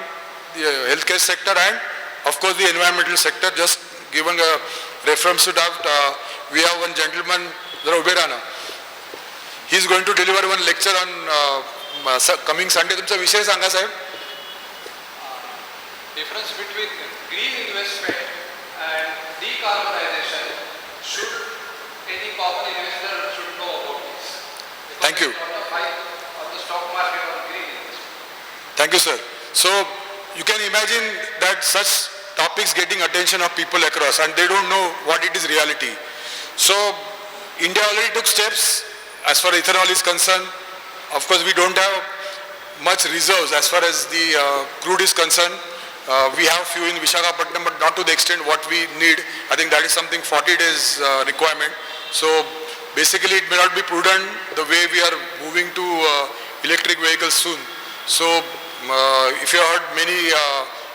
healthcare sector and of course the environmental sector. Just given a reference to that, we have one gentleman, जरा उभे राहा, he is going to deliver one lecture on coming Sunday. तुमचा विषय सांगा साहेब. Difference between green investment and decarbonization. Should any common investor should know about this? Thank you. On the fight on the stock market on green investment. Thank you, sir. So you can imagine that such topics getting attention of people across, and they don't know what it is reality. So India already took steps as far as ethanol is concerned. Of course, we don't have much reserves as far as the crude is concerned. We have few in Visakhapatnam, but not to the extent what we need. I think that is something 40 days requirement. So basically it may not be prudent the way we are moving to electric vehicles soon. So if you heard many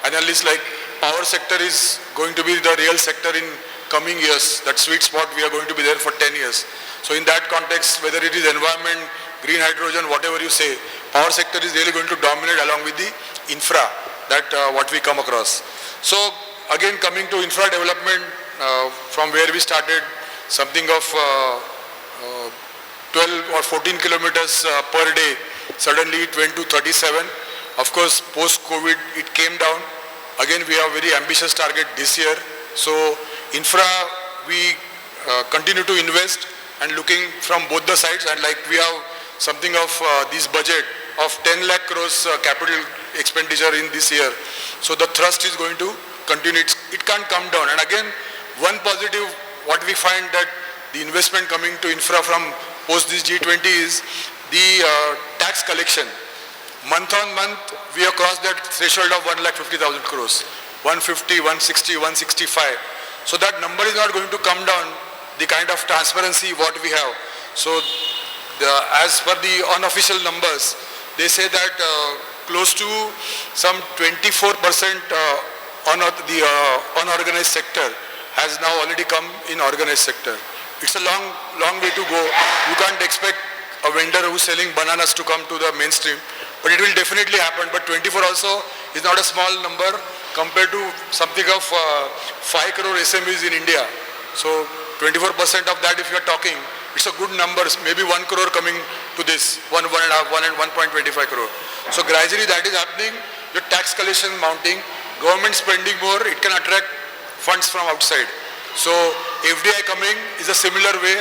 analysts, like power sector is going to be the real sector in coming years. That sweet spot, we are going to be there for 10 years. So in that context, whether it is environment, green hydrogen, whatever you say, power sector is really going to dominate along with the infra that what we come across. So again, coming to infra development, from where we started, something of 12 or 14 kilometers per day, suddenly it went to 37. Of course, post-COVID, it came down. Again, we have very ambitious target this year. So infra, we continue to invest and looking from both the sides, and like we have something of this budget of 10 lakh crores capital expenditure in this year. So the thrust is going to continue. It can't come down. And again, one positive, what we find that the investment coming to infra from post this G20 is the tax collection. Month on month, we have crossed that threshold of 1,50,000 crores. 150, 160, 165. So that number is not going to come down, the kind of transparency what we have. So as per the unofficial numbers, they say that close to some 24% on the unorganized sector has now already come in organized sector. It's a long way to go. You can't expect a vendor who's selling bananas to come to the mainstream, but it will definitely happen. But 24 also is not a small number compared to something of 5 crore SMEs in India. So 24% of that, if you are talking, it's a good number, maybe 1 crore coming to this, 1.5, 1 and 1.25 crore. So gradually that is happening, your tax collection mounting, government spending more, it can attract funds from outside. So FDI coming is a similar way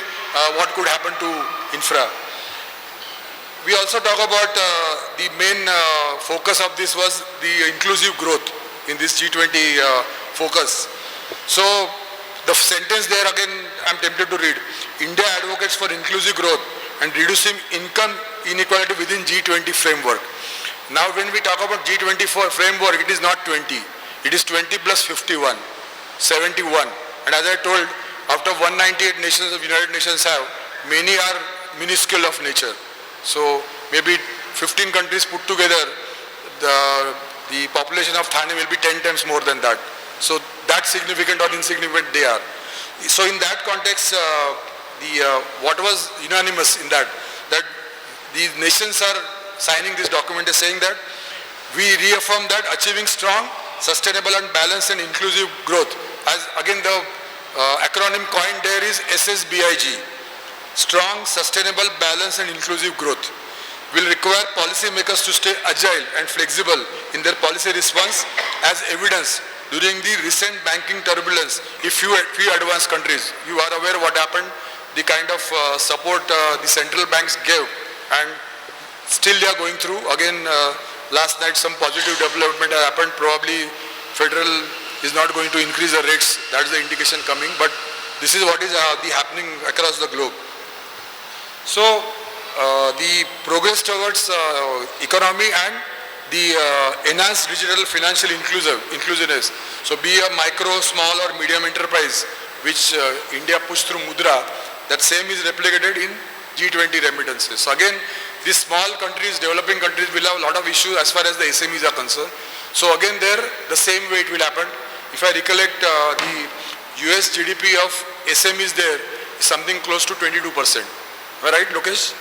what could happen to infra. We also talk about the main focus of this was the inclusive growth in this G20 focus. So the sentence there again I'm tempted to read. India advocates for inclusive growth and reducing income inequality within G20 framework. Now when we talk about G20 framework, it is not 20. It is 20 plus 51, 71. And as I told, after 198 nations of United Nations have, many are minuscule of nature. So maybe 15 countries put together, the population of Thane will be 10 times more than that. So that significant or insignificant they are. So in that context, what was unanimous in that these nations are signing this document is saying that we reaffirm that achieving strong, sustainable and balanced and inclusive growth, as again the acronym coined there is SSBIG, strong, sustainable, balanced and inclusive growth, will require policymakers to stay agile and flexible in their policy response, as evidence during the recent banking turbulence. If few advanced countries, you are aware what happened, the kind of support the central banks gave, and still they are going through. Again, last night some positive development happened. Probably Federal is not going to increase the rates. That is the indication coming. But this is what is happening across the globe. So the progress towards economy and the enhanced digital financial inclusiveness. So be a micro, small or medium enterprise, which India pushed through Mudra, that same is replicated in G20 remittances. So again, these small countries, developing countries will have a lot of issues as far as the SMEs are concerned. So again there, the same way it will happen. If I recollect, the US GDP of SMEs there is something close to 22%. Am I right, Lokesh?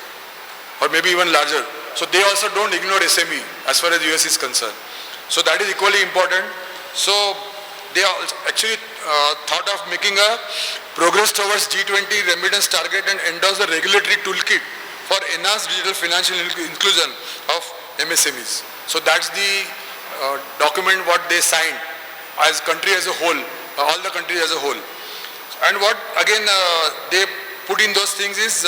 Or maybe even larger. So they also don't ignore SME as far as US is concerned. So that is equally important. So they actually thought of making a progress towards G20 remittance target and endorse the regulatory toolkit for enhanced digital financial inclusion of MSMEs. So that's the document what they signed as country as a whole, all the countries as a whole. And what again they put in those things is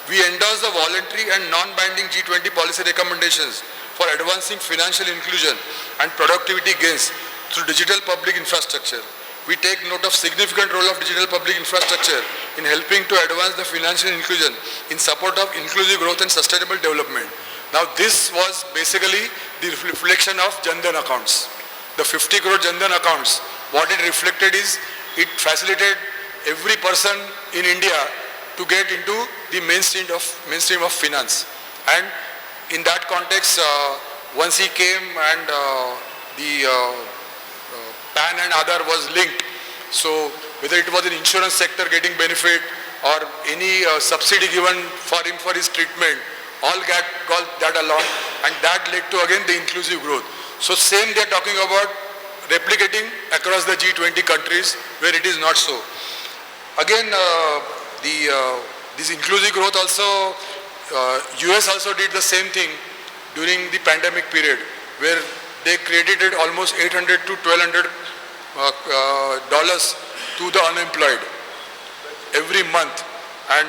we endorse the voluntary and non-binding G20 policy recommendations for advancing financial inclusion and productivity gains through digital public infrastructure. We take note of significant role of digital public infrastructure in helping to advance the financial inclusion in support of inclusive growth and sustainable development. Now this was basically the reflection of Jan Dhan accounts. The 50 crore Jan Dhan accounts, what it reflected is it facilitated every person in India to get into the mainstream of finance. And in that context, once he came and the PAN and Aadhaar was linked, so whether it was in insurance sector getting benefit or any subsidy given for him for his treatment, all got that along, and that led to again the inclusive growth. So same they are talking about replicating across the G20 countries where it is not so. Again, this inclusive growth also, US also did the same thing during the pandemic period, where they credited almost $800 to $1,200 to the unemployed every month. And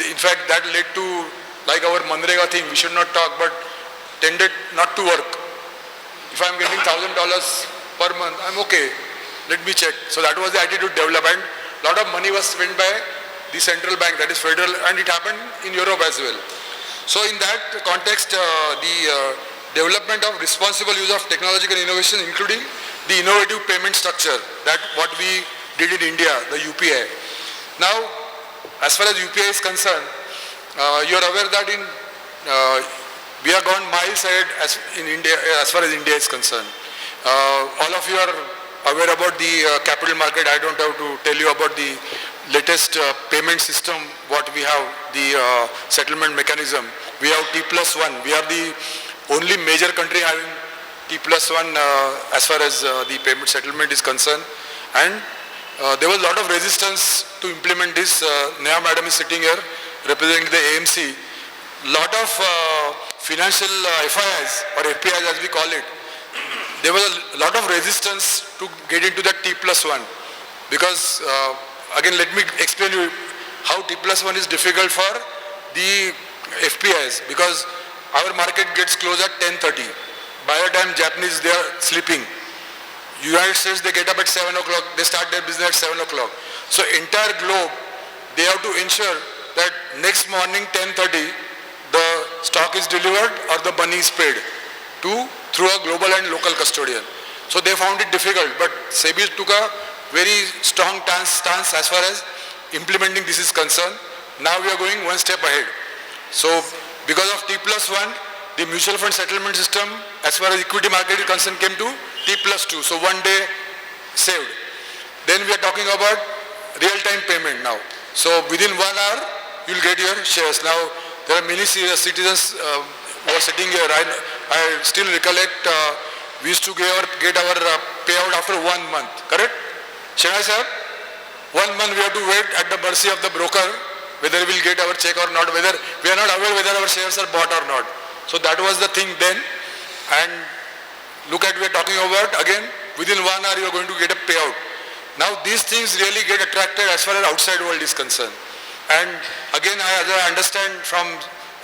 in fact that led to, like our Manrega thing, we should not talk, but tended not to work. If I'm getting $1,000 per month, I'm okay, let me check. So that was the attitude developed, and a lot of money was spent by the central bank, that is federal, and it happened in Europe as well. So in that context, the development of responsible use of technological innovation, including the innovative payment structure that what we did in India, the UPI. Now, as far as UPI is concerned, you are aware that we have gone miles ahead in India, as far as India is concerned. All of you are aware about the capital market. I don't have to tell you about the latest payment system, what we have, the settlement mechanism. We have T+1. We are the only major country having T+1 as far as the payment settlement is concerned. And there was a lot of resistance to implement this. Neha madam is sitting here representing the AMC. Lot of financial FIIs or FPIs as we call it. There was a lot of resistance to get into that T+1 because again let me explain you how T+1 is difficult for the FPIs because our market gets closed at 10:30. By the time Japanese they are sleeping. United States they get up at 7 o'clock, they start their business at 7 o'clock. So entire globe they have to ensure that next morning 10:30 the stock is delivered or the money is paid through a global and local custodian. So they found it difficult, but SEBI took a very strong stance as far as implementing this is concerned. Now we are going one step ahead. So because of T+1, the mutual fund settlement system as far as equity market is concerned came to T+2. So one day saved. Then we are talking about real-time payment now. So within 1 hour, you will get your shares. Now there are many citizens who are sitting here. I still recollect we used to get our payout after 1 month, correct? Shanghai sir, 1 month we have to wait at the mercy of the broker whether we will get our check or not, whether we are not aware whether our shares are bought or not. So that was the thing then. And look at we are talking about again within 1 hour you are going to get a payout. Now these things really get attracted as far as outside world is concerned. And again as I understand from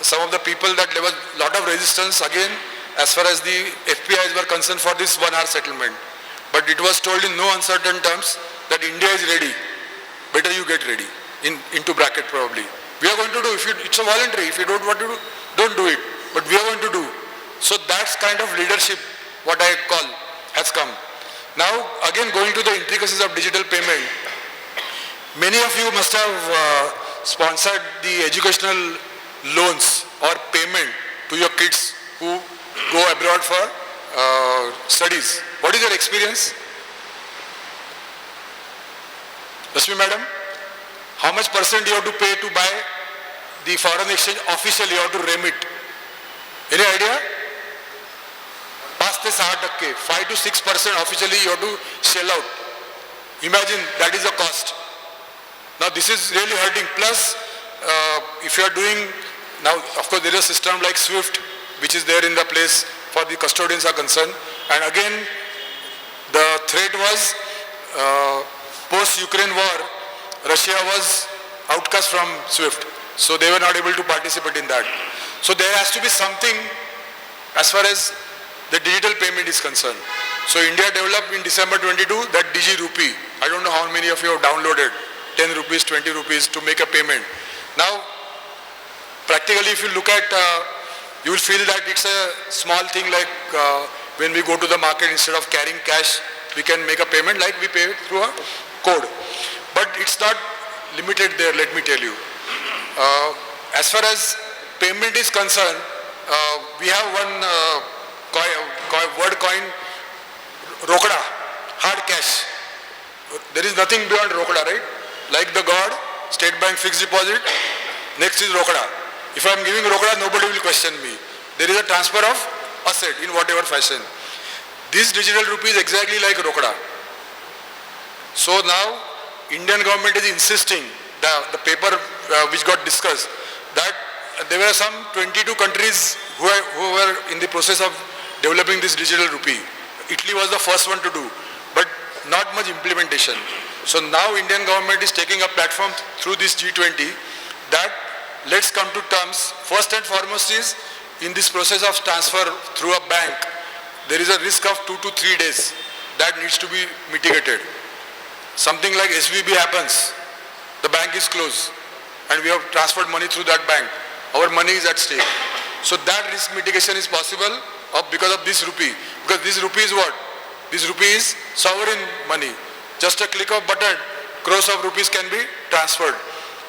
some of the people that there was a lot of resistance again as far as the FPIs were concerned for this 1 hour settlement. But it was told in no uncertain terms that India is ready. Better you get ready, into bracket probably. We are going to do, it's a voluntary, if you don't want to do, don't do it. But we are going to do. So that's kind of leadership, what I call, has come. Now again going to the intricacies of digital payment. Many of you must have sponsored the educational loans or payment to your kids who go abroad for studies. What is your experience? Rashmi madam, how much percent you have to pay to buy the foreign exchange officially, you have to remit? Any idea? 5 to 6%, 5 to 6% officially you have to shell out. Imagine that is the cost. Now this is really hurting. Plus, if you are doing, now of course there is a system like SWIFT which is there in the place for the custodians are concerned. And again, the threat was post-Ukraine war, Russia was outcast from SWIFT. So they were not able to participate in that. So there has to be something as far as the digital payment is concerned. So India developed in December 22 that Digi Rupee. I don't know how many of you have downloaded 10 rupees, 20 rupees to make a payment. Now, practically if you look at, you will feel that it's a small thing like when we go to the market instead of carrying cash, we can make a payment like we pay through a code. But it's not limited there, let me tell you. As far as payment is concerned, we have one word coin, Rokda, hard cash. There is nothing beyond Rokda, right? Like the God, State Bank fixed deposit, next is Rokda. If I am giving Rokda, nobody will question me. There is a transfer of asset in whatever fashion. This digital rupee is exactly like Rokda. So now, Indian government is insisting, the paper which got discussed, that there were some 22 countries who were in the process of developing this digital rupee. Italy was the first one to do, but not much implementation. So now Indian government is taking a platform through this G20 that let's come to terms. First and foremost is in this process of transfer through a bank, there is a risk of 2 to 3 days that needs to be mitigated. Something like SVB happens, the bank is closed and we have transferred money through that bank. Our money is at stake. So that risk mitigation is possible because of this rupee. Because this rupee is what? This rupee is sovereign money. Just a click of button, crores of rupees can be transferred.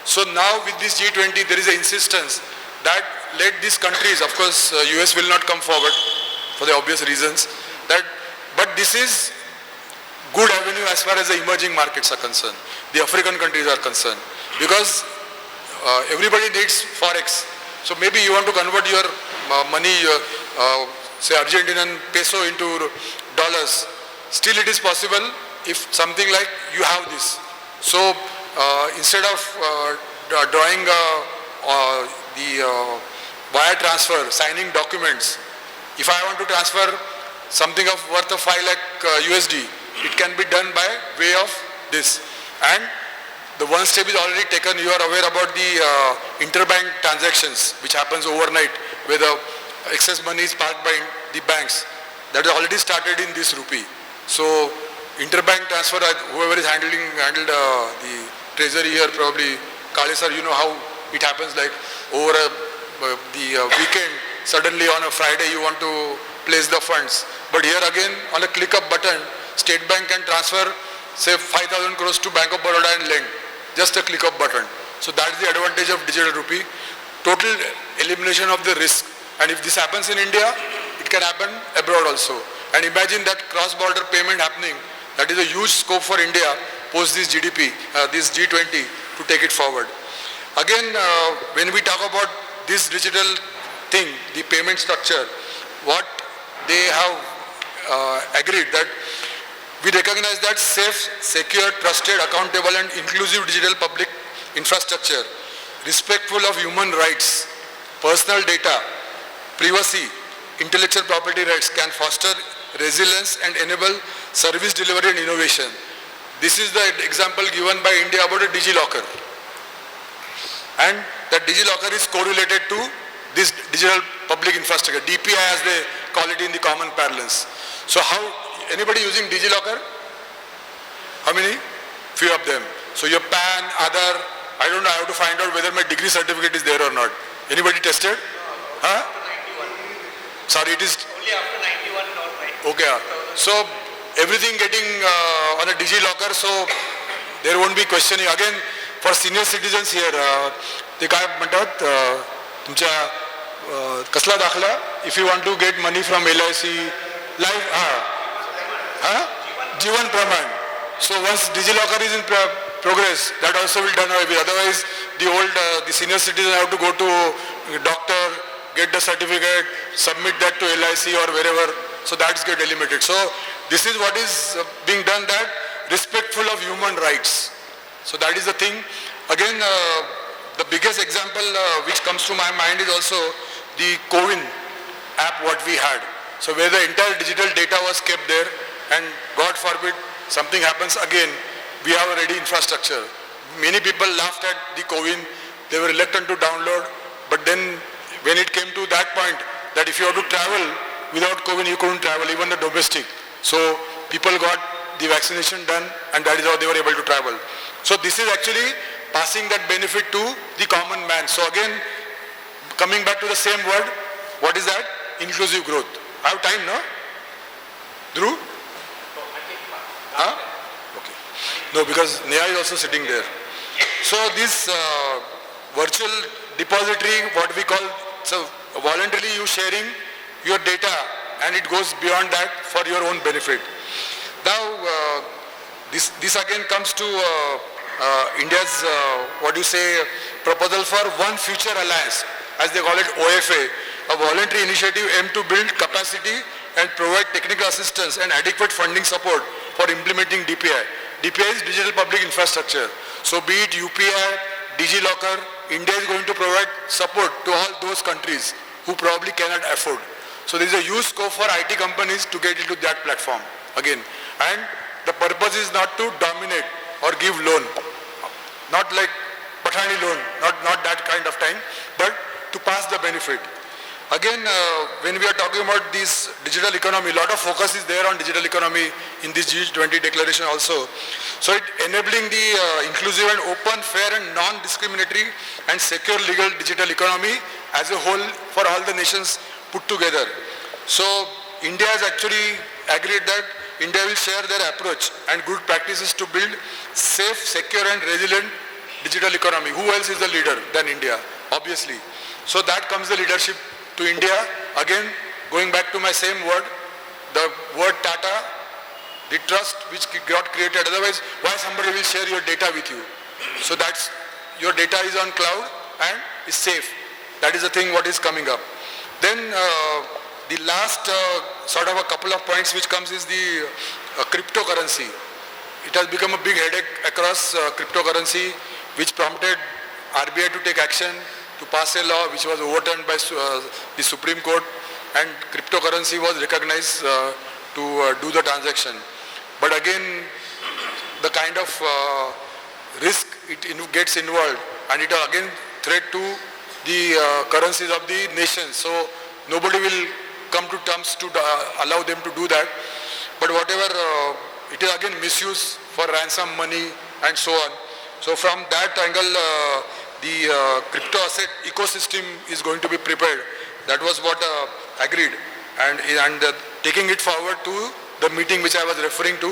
So now with this G20, there is an insistence that let these countries, of course, US will not come forward for the obvious reasons, but this is good avenue as far as the emerging markets are concerned. The African countries are concerned. Because everybody needs forex. So maybe you want to convert your money, say Argentinian peso into dollars. Still it is possible if something like you have this. So instead of drawing the wire transfer, signing documents, if I want to transfer something of worth of 5 lakh USD, it can be done by way of this. And the one step is already taken. You are aware about the interbank transactions which happens overnight where the excess money is parked by the banks. That is already started in this rupee. So interbank transfer, whoever is handled the treasury here, probably Kale sir, you know how it happens, like over the weekend, suddenly on a Friday you want to place the funds. But here again, on a click of button, State Bank can transfer say 5,000 crores to Bank of Baroda and lend. Just a click of button. So that is the advantage of digital rupee. Total elimination of the risk. And if this happens in India, it can happen abroad also. And imagine that cross-border payment happening. That is a huge scope for India post this GDP, this G20 to take it forward. Again, when we talk about this digital thing, the payment structure, what they have agreed that we recognize that safe, secure, trusted, accountable and inclusive digital public infrastructure, respectful of human rights, personal data, privacy, intellectual property rights can foster resilience and enable service delivery and innovation. This is the example given by India about a DigiLocker. And that DigiLocker is correlated to this digital public infrastructure, DPI as they call it in the common parlance. So how, anybody using DigiLocker? How many? Few of them. So your PAN, Aadhaar, I don't know, I have to find out whether my degree certificate is there or not. Anybody tested? Huh? Sorry, it is? Only after 91 not right. Okay. So everything getting on a DigiLocker, so there won't be questioning. Again, for senior citizens here, ते काय म्हणतात तुमच्या कसला दाखला? If you want to get money from LIC, life, Jivan Praman. So once DigiLocker is in progress, that also will done away with. Otherwise, the senior citizens have to go to a doctor, get the certificate, submit that to LIC or wherever. So that's get eliminated. So this is what is being done, that respectful of human rights. So that is the thing. Again, the biggest example which comes to my mind is also the COVID app what we had. So where the entire digital data was kept there, and God forbid something happens again, we have a ready infrastructure. Many people laughed at the COVID, they were reluctant to download, but then when it came to that point that if you have to travel without COVID, you couldn't travel, even the domestic. So people got the vaccination done, and that is how they were able to travel. So this is actually passing that benefit to the common man. So again, coming back to the same word, what is that? Inclusive growth. I have time, no? Dhruv? Huh? Okay. No, because Neha is also sitting there. So this virtual depository, what we call, so voluntarily you sharing your data, and it goes beyond that for your own benefit. Now, this again comes to India's, proposal for One Future Alliance, as they call it, OFA, a voluntary initiative aimed to build capacity and provide technical assistance and adequate funding support for implementing DPI. DPI is Digital Public Infrastructure. So be it UPI, DigiLocker, India is going to provide support to all those countries who probably cannot afford. So there is a huge scope for IT companies to get into that platform again. And the purpose is not to dominate or give loan, not like Pathani loan, not that kind of time, but to pass the benefit. Again, when we are talking about this digital economy, a lot of focus is there on digital economy in this G20 declaration also. So it enabling the inclusive and open, fair and non-discriminatory and secure legal digital economy as a whole for all the nations put together. So India has actually agreed that India will share their approach and good practices to build safe, secure and resilient digital economy. Who else is the leader than India? Obviously. So that comes the leadership to India. Again, going back to my same word, the word Tata, the trust which got created. Otherwise, why somebody will share your data with you? So that's, your data is on cloud and is safe. That is the thing what is coming up. Then the last sort of a couple of points which comes is the cryptocurrency. It has become a big headache across cryptocurrency, which prompted RBI to take action to pass a law which was overturned by the Supreme Court, and cryptocurrency was recognized to do the transaction. But again, the kind of risk it gets involved, and it again threat to the currencies of the nation. So nobody will come to terms to allow them to do that. But whatever, it is again misuse for ransom money and so on. So from that angle, the crypto asset ecosystem is going to be prepared. That was what agreed. And taking it forward to the meeting which I was referring to,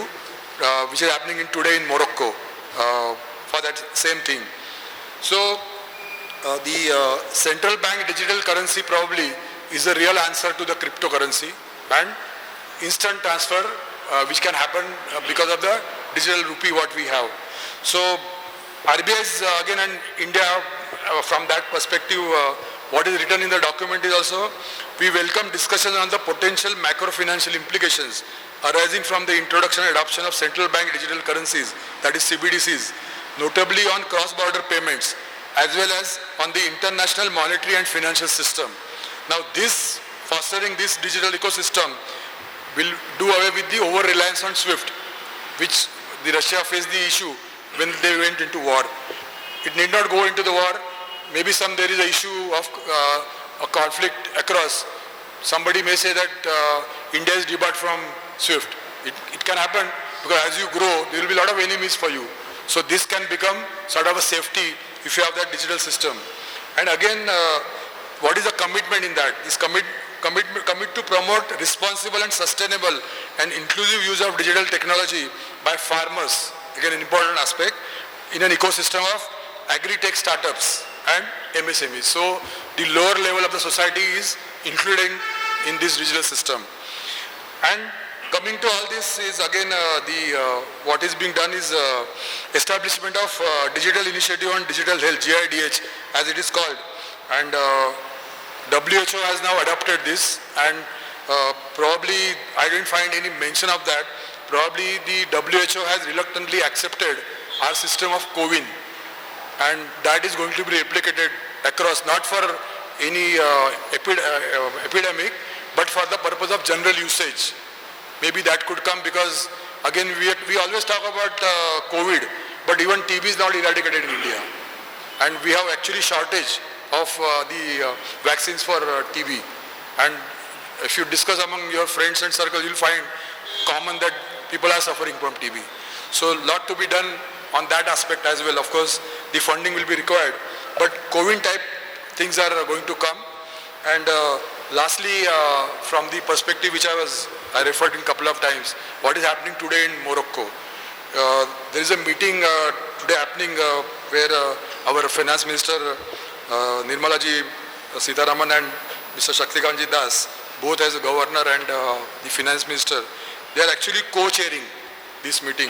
which is happening today in Morocco, for that same thing. So the central bank digital currency probably is the real answer to the cryptocurrency, and instant transfer which can happen because of the digital rupee what we have. So RBI is again, and India from that perspective, what is written in the document is also, we welcome discussion on the potential macro-financial implications arising from the introduction and adoption of central bank digital currencies, that is CBDCs, notably on cross-border payments, as well as on the international monetary and financial system. Now this, fostering this digital ecosystem will do away with the over-reliance on SWIFT, which the Russia faced the issue when they went into war. It need not go into the war. Maybe there is an issue of a conflict across. Somebody may say that India is debarred from SWIFT. It can happen, because as you grow, there will be a lot of enemies for you. So this can become sort of a safety if you have that digital system. And again, what is the commitment in that? This commit to promote responsible and sustainable and inclusive use of digital technology by farmers, again an important aspect, in an ecosystem of agri-tech startups and MSMEs. So the lower level of the society is included in this digital system. And coming to all this is again what is being done is establishment of Digital Initiative on Digital Health, GIDH as it is called. And WHO has now adopted this, and probably I didn't find any mention of that. Probably the WHO has reluctantly accepted our system of CoWIN, and that is going to be replicated across, not for any epidemic, but for the purpose of general usage. Maybe that could come, because again we always talk about COVID, but even TB is not eradicated in India, and we have actually shortage of the vaccines for TB. And if you discuss among your friends and circles, you'll find common that people are suffering from TB. So a lot to be done on that aspect as well. Of course, the funding will be required, but COVID type things are going to come. And lastly, from the perspective which I referred in a couple of times, what is happening today in Morocco? There is a meeting today happening where our finance minister Nirmala ji Sitharaman and Mr. Shaktikanji Das, both as a governor and the finance minister, they are actually co-chairing this meeting,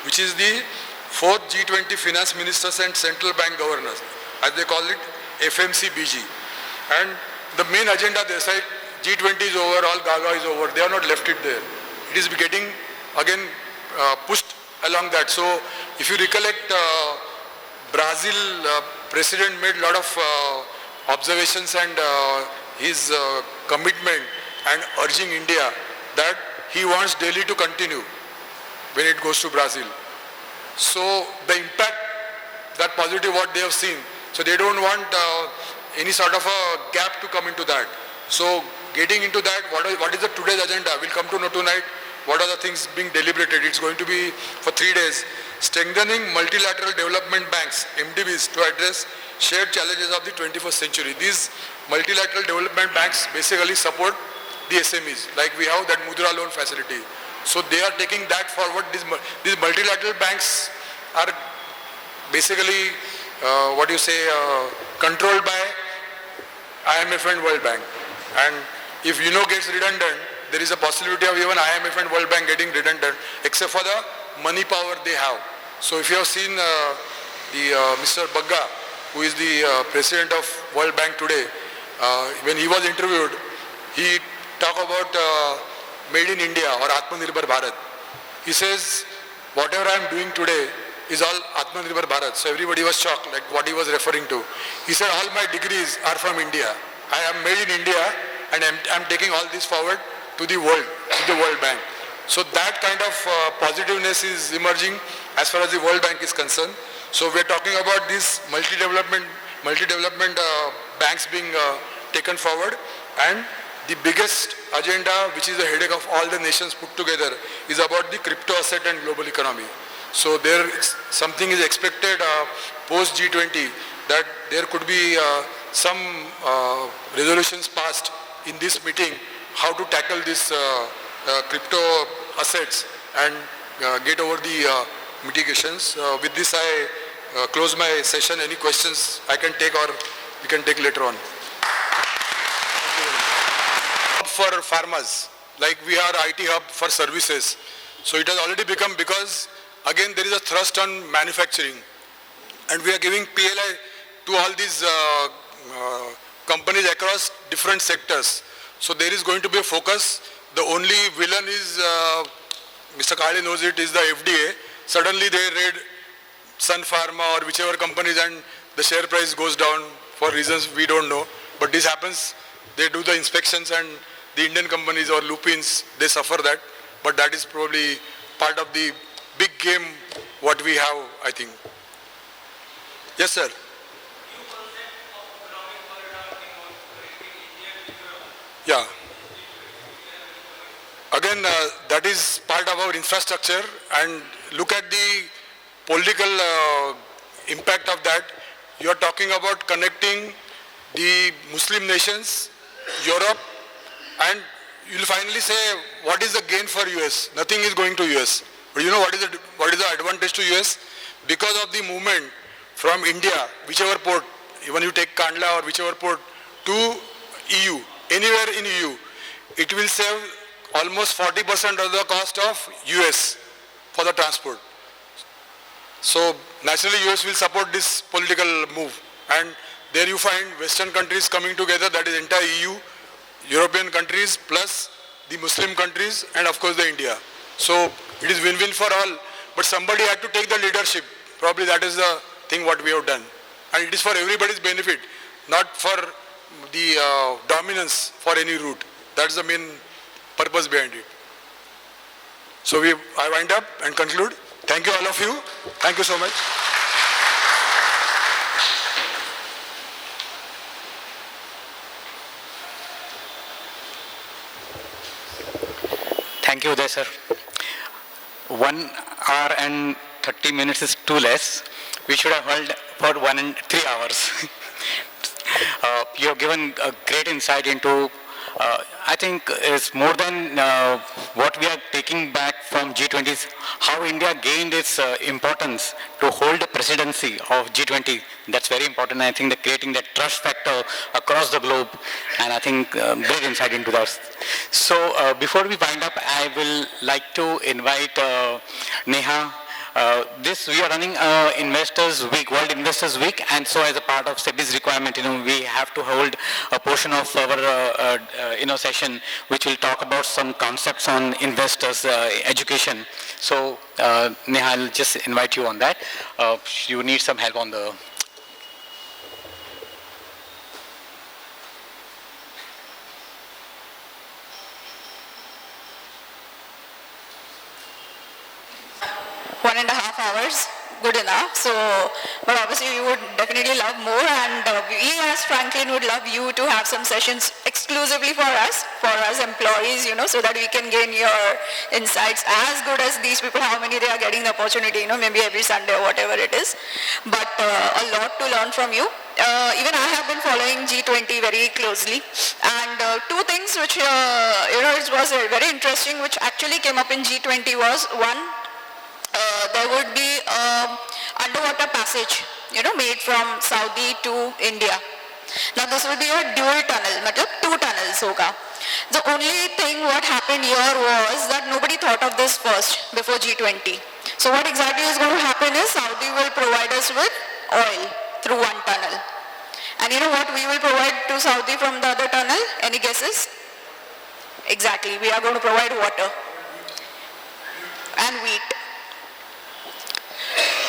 which is the 4th G20 finance ministers and central bank governors, as they call it, FMCBG. And the main agenda, they say G20 is over, all Gaga is over. They have not left it there. It is getting again pushed along that. So if you recollect, Brazil president made a lot of observations and his commitment and urging India that he wants Delhi to continue when it goes to Brazil. So the impact, that positive what they have seen, so they don't want any sort of a gap to come into that. So getting into that, what is the today's agenda? We'll come to know tonight what are the things being deliberated. It's going to be for 3 days. Strengthening multilateral development banks, MDBs, to address shared challenges of the 21st century. These multilateral development banks basically support the SMEs, like we have that Mudra loan facility. So they are taking that forward. These multilateral banks are basically controlled by IMF and World Bank. And if gets redundant, there is a possibility of even IMF and World Bank getting redundant, except for the money power they have. So if you have seen Mr. Bagga, who is the president of World Bank today, when he was interviewed, he talked about Made in India or Atmanirbhar Bharat. He says, whatever I am doing today is all Atmanirbhar Bharat. So everybody was shocked, like what he was referring to. He said, all my degrees are from India. I am made in India and I'm taking all this forward to the world, to the World Bank. So that kind of positiveness is emerging as far as the World Bank is concerned. So we're talking about these multi-development banks being taken forward, and the biggest agenda, which is the headache of all the nations put together, is about the crypto asset and global economy. So something is expected post G20 that there could be some resolutions passed in this meeting how to tackle this crypto assets and get over the mitigations. With this I close my session. Any questions I can take or we can take later on. For farmers, like we are IT hub for services. So it has already become, because again there is a thrust on manufacturing and we are giving PLI to all these companies across different sectors. So there is going to be a focus. The only villain is, Mr. Kale knows it, is the FDA. Suddenly they raid Sun Pharma or whichever companies and the share price goes down for reasons we don't know. But this happens, they do the inspections and the Indian companies or lupins, they suffer that. But that is probably part of the big game what we have, I think. Yes, sir. Yeah. Again, that is part of our infrastructure, and look at the political impact of that. You are talking about connecting the Muslim nations, Europe, and you will finally say, what is the gain for US? Nothing is going to US. But you know what is the advantage to US? Because of the movement from India, whichever port, even you take Kandla or whichever port, to EU, anywhere in EU, it will save almost 40% of the cost of US for the transport. So naturally US will support this political move, and there you find Western countries coming together, that is entire EU, European countries plus the Muslim countries, and of course the India. So it is win-win for all, but somebody had to take the leadership. Probably that is the thing what we have done, and it is for everybody's benefit, not for the dominance for any route. That's the main purpose behind it. So I wind up and conclude. Thank you all of you. Thank you so much. Thank you, Uday sir. 1 hour and 30 minutes is too less. We should have held for 1 and 3 hours. You have given a great insight into, I think it's more than what we are taking back from G20, how India gained its importance to hold the presidency of G20. That's very important. I think that creating that trust factor across the globe, and I think great insight into that. So before we wind up, I will like to invite Neha. We are running Investors Week, World Investors Week, and so as a part of SEBI's requirement, we have to hold a portion of our session which will talk about some concepts on investors education. So Neha, I'll just invite you on that. You need some help on the... One and a half hours, good enough. So, but obviously you would definitely love more, and we as Franklin would love you to have some sessions exclusively for us employees, so that we can gain your insights as good as these people, how many they are getting the opportunity, maybe every Sunday or whatever it is. But a lot to learn from you. Even I have been following G20 very closely, and two things which, it was very interesting, which actually came up in G20 was, one, there would be underwater passage, made from Saudi to India. Now this will be a dual tunnel, matlab two tunnels hoga. The only thing what happened here was that nobody thought of this first before G20. So what exactly is going to happen is Saudi will provide us with oil through one tunnel. And you know what we will provide to Saudi from the other tunnel? Any guesses? Exactly, we are going to provide water and wheat.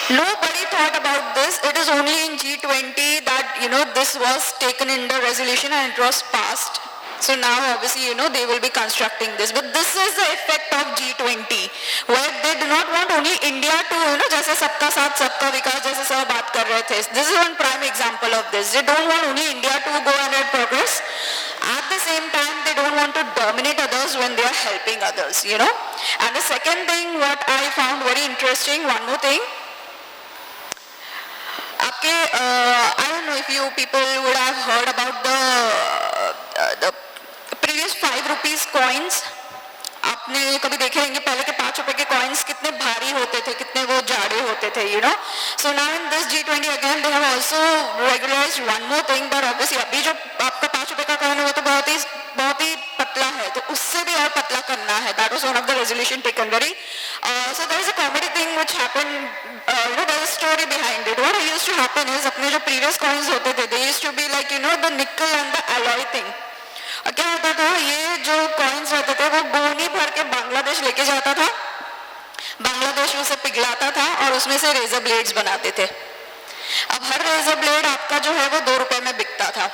Nobody thought about this. It is only in G20 that, this was taken in the resolution and it was passed. So now obviously, they will be constructing this. But this is the effect of G20, where they do not want only India to, जैसे सबका साथ सबका विकास जैसे सब बात कर रहे थे. This is one prime example of this. They don't want only India to go ahead progress. At the same time, they don't want to dominate others when they are helping others, And the second thing what I found very interesting, one more thing. I don't know if you people would have heard about the previous 5 rupees coins. आपने कभी देखे होंगे पहले के 5 रुपए के coins कितने भारी होते थे, कितने वो जाड़े होते थे, So now in this G20 again they have also regularized one more thing, but obviously अभी जो आपका 5 रुपए का कॉइन है वो तो बहुत ही पतला है, तो उससे भी और पतला करना है. That was one of the resolution taken very. So there is a comedy thing which happened. There is a story behind it. What used to happen is अपने जो previous coins होते थे, they used to be like the nickel and the alloy thing. और क्या होता था, ये जो कॉइन्स रहते थे वो गोनी भर के बांग्लादेश लेके जाता था, बांग्लादेश उसे पिघलाता था और उसमें से रेजर ब्लेड्स बनाते थे. अब हर रेजर ब्लेड आपका जो है वो 2 रुपए में बिकता था.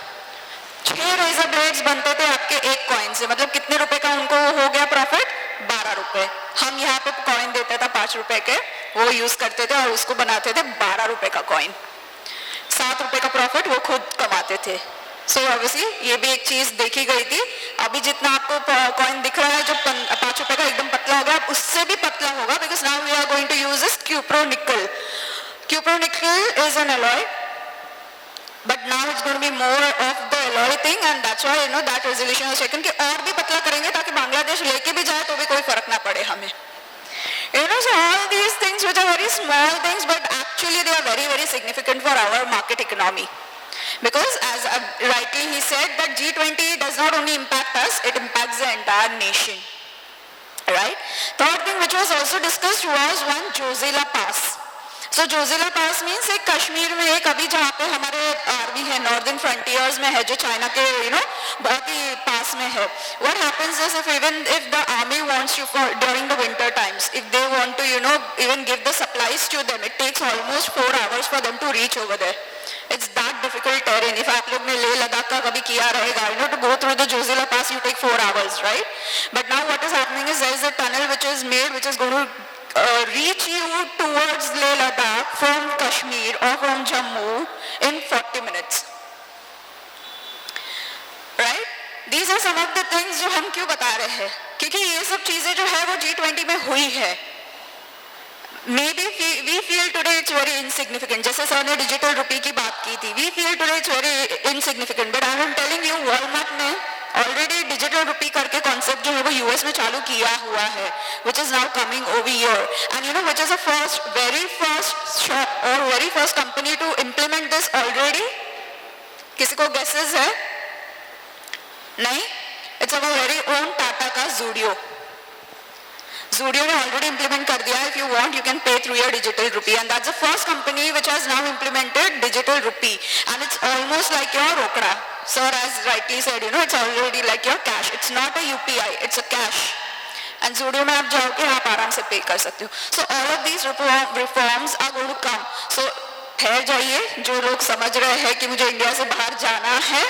6 रेजर ब्लेड्स बनते थे आपके एक कॉइन से, मतलब कितने रुपए का उनको हो गया प्रॉफिट? 12 रुपए. हम यहाँ पे कॉइन देते थे 5 रुपए के, वो यूज करते थे और उसको बनाते थे 12 रुपए का कॉइन. 7 रुपए का प्रॉफिट वो खुद कमाते थे. सो ऑब्वियसली ये भी एक चीज देखी गई थी. अभी जितना आपको कॉइन दिख रहा है जो 5 रुपए का एकदम पतला हो गया, उससे भी पतला होगा, because now we are going to use this cupro nickel. Cupro nickel is an alloy, but now it's going to be more of the alloy thing, and that's why that resolution was taken कि और भी पतला करेंगे ताकि बांग्लादेश लेके भी जाए तो भी कोई फर्क ना पड़े हमें. So all these things which are very small things, but actually they are very, very significant for our market economy. Because as rightly he said that G20 does not only impact us, it impacts the entire nation. Right? Third thing which was also discussed was one Jozela Pass. So Jozela Pass means एक कश्मीर में एक अभी जहाँ पे हमारे army है northern frontiers में है, जो चाइना के बहुत ही पास में है. What happens is if the army wants you during the winter times, if they want to even give the supplies to them, it takes almost 4 hours for them to reach over there. It's that difficult terrain. If आप लोग ने लेह लद्दाख का कभी किया रहेगा, to go through the Jozela Pass you take 4 hours, right? But now what is happening is there is a tunnel which is made, which is going to reach you towards Leh Ladakh from Kashmir or from Jammu in 40 minutes. Right? These are some of the things जो हम क्यों बता रहे हैं, क्योंकि ये सब चीजें जो है वो G20 में हुई है. Maybe we feel today it's very insignificant. जैसे सर ने डिजिटल रुपी की बात की थी, we feel today it's very insignificant. But I'm telling you, Walmart ने ऑलरेडी डिजिटल रुपी करके कॉन्सेप्ट जो है वो यूएस में चालू किया हुआ है, which is now coming over here, and which is the very first shop or very first company to implement this already. किसी को guesses है? नहीं? It's our very own Tata का Zudio. Zudio ने already implement कर दिया. If you want, you can pay through your digital rupee, and that's the first company which has now implemented digital rupee, and it's almost like your Rokda. Sir, as rightly said, it's already like your cash. It's not a UPI, it's a cash. And Zudio में आप जाओगे आप आराम से पे कर सकते हो. So all of these reforms are going to come. So ठहर जाइए, जो लोग समझ रहे हैं कि मुझे इंडिया से बाहर जाना है,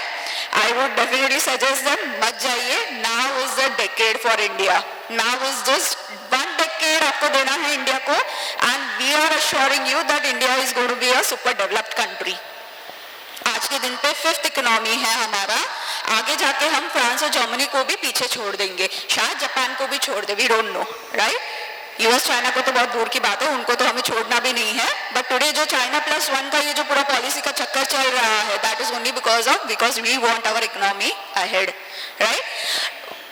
I would definitely suggest them मत जाइए. Now is the decade for India. Now is just one decade आपको देना है इंडिया को, and we are assuring you that India is going to be a super developed country. आज के दिन पे 5th इकोनॉमी है हमारा, आगे जाके हम फ्रांस और जर्मनी को भी पीछे छोड़ देंगे, शायद जापान को भी छोड़ दे, we don't know, right? US China को तो बहुत दूर की बात है, उनको तो हमें छोड़ना भी नहीं है, बट टुडे जो चाइना +1 का ये जो पूरा पॉलिसी का चक्कर चल रहा है, that is only because we want our economy ahead, right?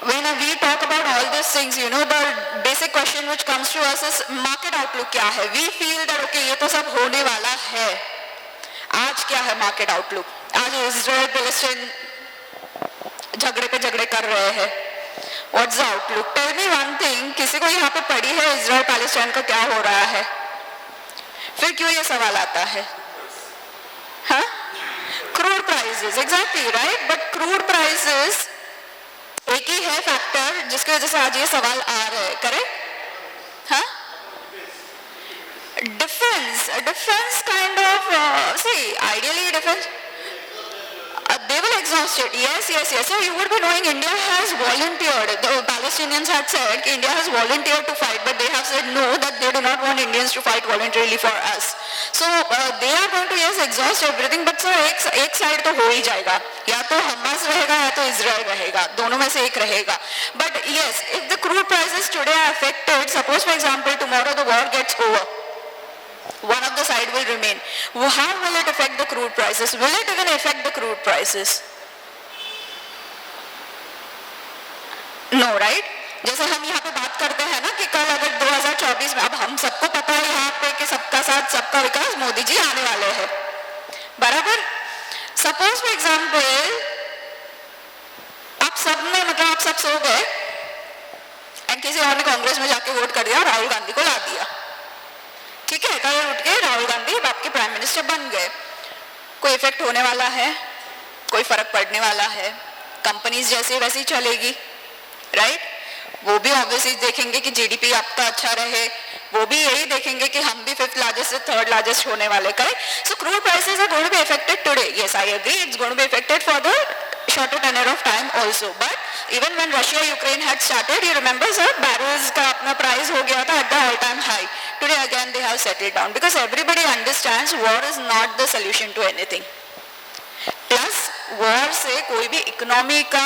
When we talk about all these things, you know, the basic question which comes to us is market outlook क्या है? We feel that okay, ये तो सब होने वाला है. आज क्या है market outlook? आज इजराइल पैलेस्टाइन झगड़े पे झगड़े कर रहे हैं. What's the outlook? Tell me one thing. किसी को यहाँ पे पड़ी है इजराइल पैलेस्टाइन का क्या हो रहा है? फिर क्यों ये सवाल आता है? हाँ? Crude prices, exactly, right? But crude prices एक ही है फैक्टर जिसकी वजह से आज ये सवाल आ रहे हैं, करेक्ट? हाँ? Defense kind of, see, ideally defense, they will exhaust it. Yes. So you would be knowing India has volunteered. The Palestinians had said India has volunteered to fight, but they have said no, that they do not want Indians to fight voluntarily for us. So they are going to exhaust everything, but sir एक side तो हो ही जाएगा, या तो Hamas रहेगा या तो Israel रहेगा, दोनों में से एक रहेगा. But yes, if the crude prices today are affected, suppose for example tomorrow the war gets over, one of the side will remain. How will it affect the crude prices? Will it even affect the crude prices? No, right? जैसे हम यहाँ पे बात करते हैं ना कि कल अगर 2024 में, अब हम सबको पता है यहाँ पे कि सबका साथ सबका विकास मोदी जी आने वाले हैं, बराबर? Suppose for example आप सब ने मतलब आप सब सो गए एंड किसी और ने कांग्रेस में जाके वोट कर दिया और राहुल गांधी को ला दिया, ठीक है? कल उठ के राहुल गांधी आपके प्राइम मिनिस्टर बन गए. कोई इफेक्ट होने वाला है? कोई फर्क पड़ने वाला है? कंपनीज जैसे वैसी चलेगी, राइट? वो भी ऑब्वियसली देखेंगे कि जीडीपी आपका अच्छा रहे, वो भी यही देखेंगे कि हम भी 5th लार्जेस्ट से 3rd लार्जेस्ट होने वाले, correct? So crude prices are going to be affected today. Yes, I agree, it's going to be affected for the shorter tenure of time also. But even when Russia Ukraine had started, you remember sir, barrels का अपना price हो गया था at the all time high. Today again they have settled down because everybody understands war is not the solution to anything. Plus war से कोई भी economy का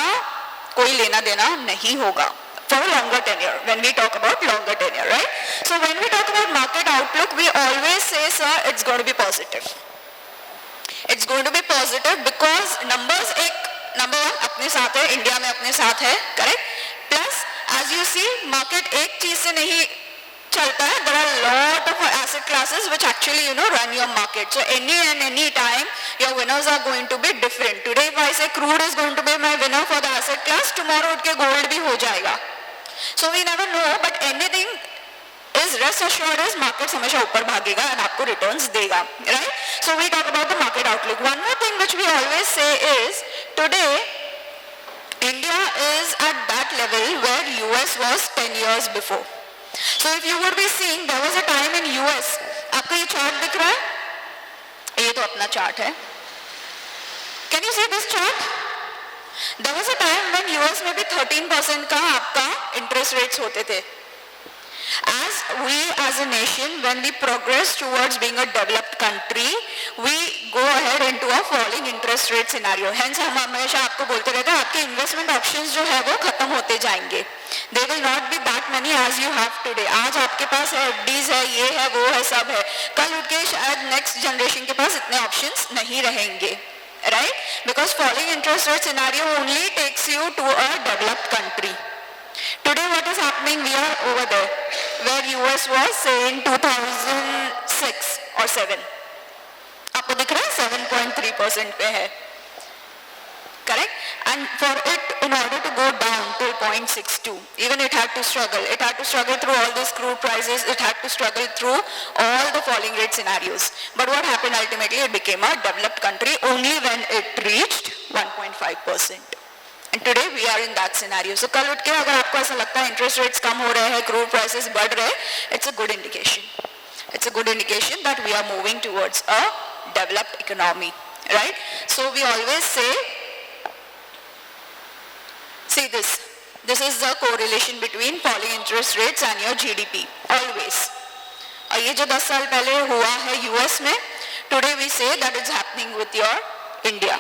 कोई लेना देना नहीं होगा for longer tenure. When we talk about longer tenure, right? So when we talk about market outlook, we always say sir, it's going to be positive. It's going to be positive because numbers number 1 अपने साथ है, India में अपने साथ है, correct? Plus as you see market एक चीज से नहीं चलता है, there are lot of asset classes which actually run your market. So any time your winners are going to be different. Today if I say crude is going to be my winner for the asset class, tomorrow उठ के gold भी हो जाएगा. So we never know, but anything is rest assured is market हमेशा ऊपर भागेगा and आपको returns देगा, right? So we talk about the market outlook. One more thing which we always say is today India is at that level where US was 10 years before. So if you would be seeing, there was a time in US, आपको ये chart दिख रहा है? ये तो अपना chart है. Can you see this chart? There was a time when US में भी 13% का आपका interest rates होते थे. As we as a nation, when we progress towards being a developed country, we go ahead into a falling interest rate scenario. Hence हम हमेशा आपको बोलते रहते हैं आपके investment options जो है वो खत्म होते जाएंगे. They will not be that many as you have today. आज आपके पास है FDs है, ये है, वो है, सब है. कल उठ के शायद next generation के पास इतने options नहीं रहेंगे, right? Because falling interest rate scenario only takes you to a developed country. Today what is happening, we are over there where US was say in 2006 or 7. आपको दिख रहा है 7.3% पे है, correct? And for it, in order to go down to 0.62, even it had to struggle. It had to struggle through all these crude prices. It had to struggle through all the falling rate scenarios. But what happened ultimately? It became a developed country only when it reached 1.5%. And today we are in that scenario. So कल उठ के अगर आपको ऐसा लगता है interest rates कम हो रहे हैं, crude prices बढ़ रहे हैं, it's a good indication. It's a good indication that we are moving towards a developed economy, right? So we always say, see this. This is the correlation between falling interest rates and your GDP. Always. और ये जो 10 साल पहले हुआ है US में, today we say that it's happening with your India.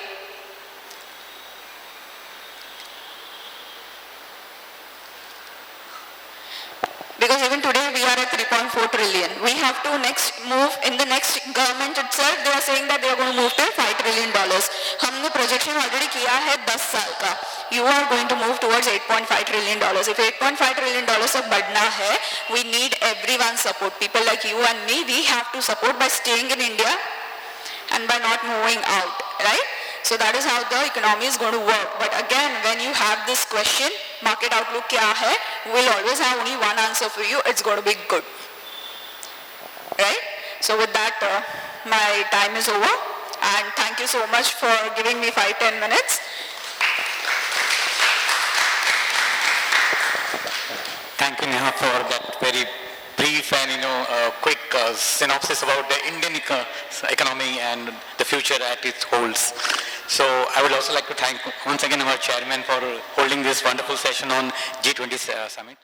Because even today we are at 3.4 trillion. We have to next move in the next government itself. They are saying that they are going to move to $5 trillion. हमने projection already किया है 10 साल का. You are going to move towards $8.5 trillion. If $8.5 trillion तक बढ़ना है, we need everyone's support. People like you and me, we have to support by staying in India and by not moving out, right? So that is how the economy is going to work. But again, when you have this question, market outlook kya hai, we'll always have only one answer for you. It's going to be good, right? So with that, my time is over. And thank you so much for giving me 5-10 minutes. Thank you, Neha, for that very brief and quick synopsis about the Indian economy and the future at its holds. So I would also like to thank once again our chairman for holding this wonderful session on G20 summit.